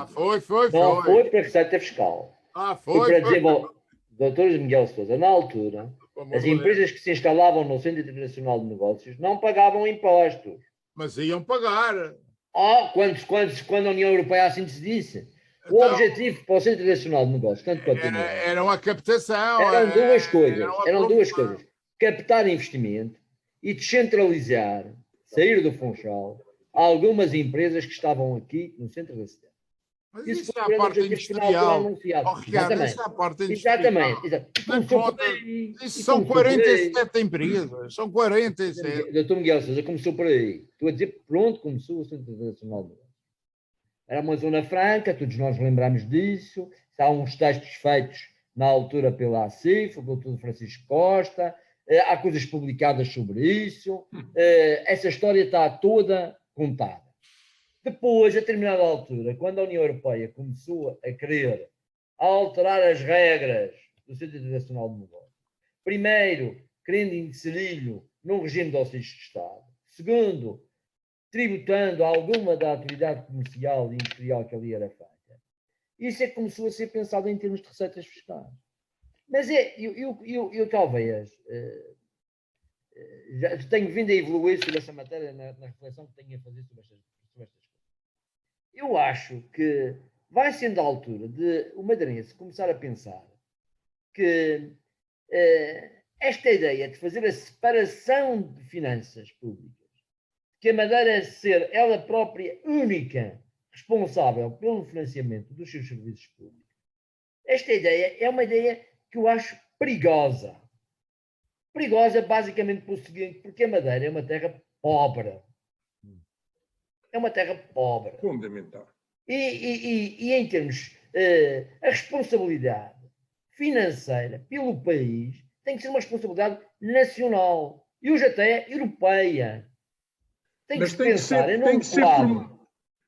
Foi. Não foi para a receita fiscal. Foi para desenvolver. Doutor Miguel Sousa, na altura, as empresas que se instalavam no Centro Internacional de Negócios não pagavam impostos. Mas iam pagar. Quando a União Europeia assim se disse. O objetivo para o Centro Internacional de Negócios, tanto quanto era uma captação. Eram duas coisas. Captar investimento e descentralizar, sair do Funchal, algumas empresas que estavam aqui no centro da cidade. Mas isso é a parte industrial. Exatamente. Isso são 47 empresas. São 47. Doutor Miguel Sousa, começou por aí. Estou a dizer por onde começou o Centro Internacional de Negócios. Era uma zona franca, todos nós lembramos disso. Há uns textos feitos na altura pela ACIF, pelo doutor Francisco Costa. Há coisas publicadas sobre isso. Essa história está toda contada. Depois, a determinada altura, quando a União Europeia começou a querer alterar as regras do Centro Internacional de Negócios, primeiro, querendo inseri-lo num regime de auxílios de Estado, segundo, tributando alguma da atividade comercial e industrial que ali era feita, isso é que começou a ser pensado em termos de receitas fiscais. Mas eu talvez já tenho vindo a evoluir sobre essa matéria na reflexão que tenho a fazer sobre estas coisas. Eu acho que vai sendo a altura de o madeirense começar a pensar que esta ideia de fazer a separação de finanças públicas, que a Madeira ser ela própria única responsável pelo financiamento dos seus serviços públicos, esta ideia é uma ideia que eu acho perigosa. Perigosa basicamente pelo seguinte, porque a Madeira é uma terra pobre. É uma terra pobre. Fundamental. E em termos, a responsabilidade financeira pelo país tem que ser uma responsabilidade nacional e hoje até europeia. Tem que se pensar em nome de quadro.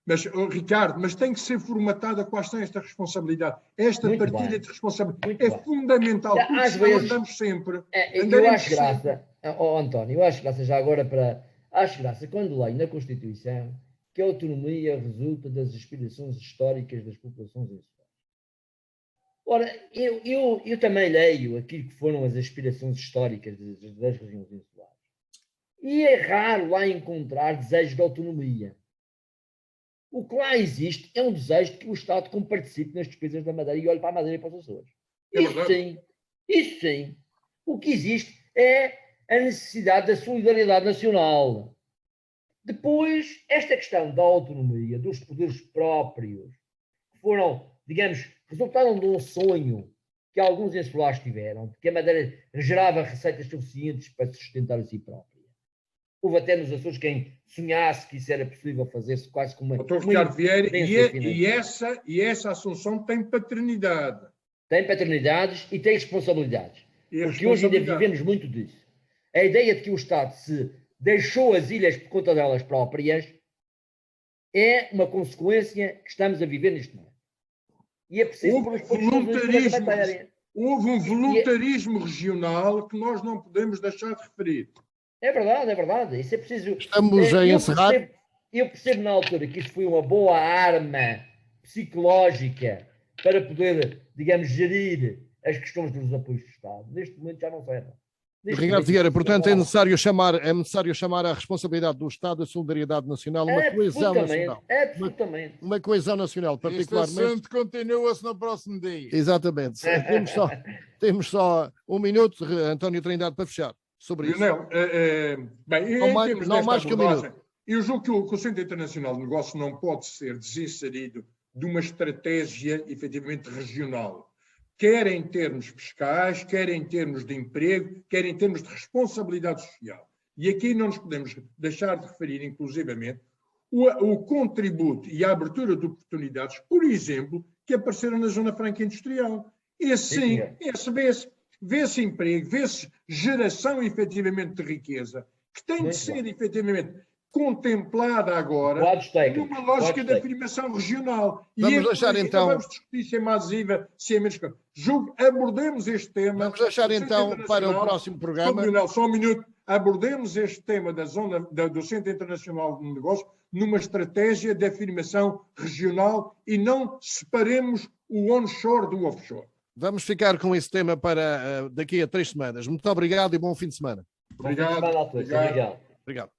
Mas, Ricardo, mas tem que ser formatada quais são esta responsabilidade. Esta Muito partilha bem. de responsabilidade Muito é bem. fundamental. Porque Às senão vezes, andamos sempre. eu acho graça, António, eu acho graça já agora para. Acho graça quando leio na Constituição que a autonomia resulta das aspirações históricas das populações insulares. Ora, eu também leio aquilo que foram as aspirações históricas das regiões insulares. E é raro lá encontrar desejos de autonomia. O que lá existe é um desejo de que o Estado comparticipe nas despesas da Madeira e olhe para a Madeira e para os Açores. Isso sim. O que existe é a necessidade da solidariedade nacional. Depois, esta questão da autonomia, dos poderes próprios, que foram, digamos, resultaram de um sonho que alguns insulares tiveram, de que a Madeira gerava receitas suficientes para se sustentar a si própria. Houve até nos Açores quem sonhasse que isso era possível fazer-se quase como uma... Doutor Ricardo Vieira, e essa assunção tem paternidade. Tem paternidades e tem responsabilidades. Porque hoje ainda vivemos muito disso. A ideia de que o Estado se deixou as ilhas por conta delas próprias é uma consequência que estamos a viver neste momento. E é preciso houve um voluntarismo regional que nós não podemos deixar de referir. É verdade. Isso é preciso. Estamos a encerrar. Eu percebo na altura que isso foi uma boa arma psicológica para poder, digamos, gerir as questões dos apoios do Estado. Neste momento já não serve. Ricardo Vieira, portanto, é necessário chamar a responsabilidade do Estado, a solidariedade nacional, uma coesão nacional. Absolutamente. Uma coesão nacional, particularmente. Este assunto continua-se no próximo dia. Exatamente. Temos só um minuto, António Trindade, para fechar sobre isso. Não mais que um minuto. Eu julgo que o Centro Internacional de Negócios não pode ser desinserido de uma estratégia efetivamente regional. Quer em termos fiscais, quer em termos de emprego, quer em termos de responsabilidade social. E aqui não nos podemos deixar de referir, inclusivamente, o contributo e a abertura de oportunidades, por exemplo, que apareceram na Zona Franca Industrial. Esse vê-se emprego, vê-se geração, efetivamente, de riqueza, que tem de ser, efetivamente, contemplada agora numa lógica de afirmação regional. Vamos deixar então... Vamos discutir se é mais IVA, se é menos... Abordemos este tema... Vamos deixar então para o próximo programa... Só um minuto. Abordemos este tema do Centro Internacional de Negócios numa estratégia de afirmação regional e não separemos o onshore do offshore. Vamos ficar com esse tema para daqui a 3 semanas. Muito obrigado e bom fim de semana. Obrigado. Obrigado.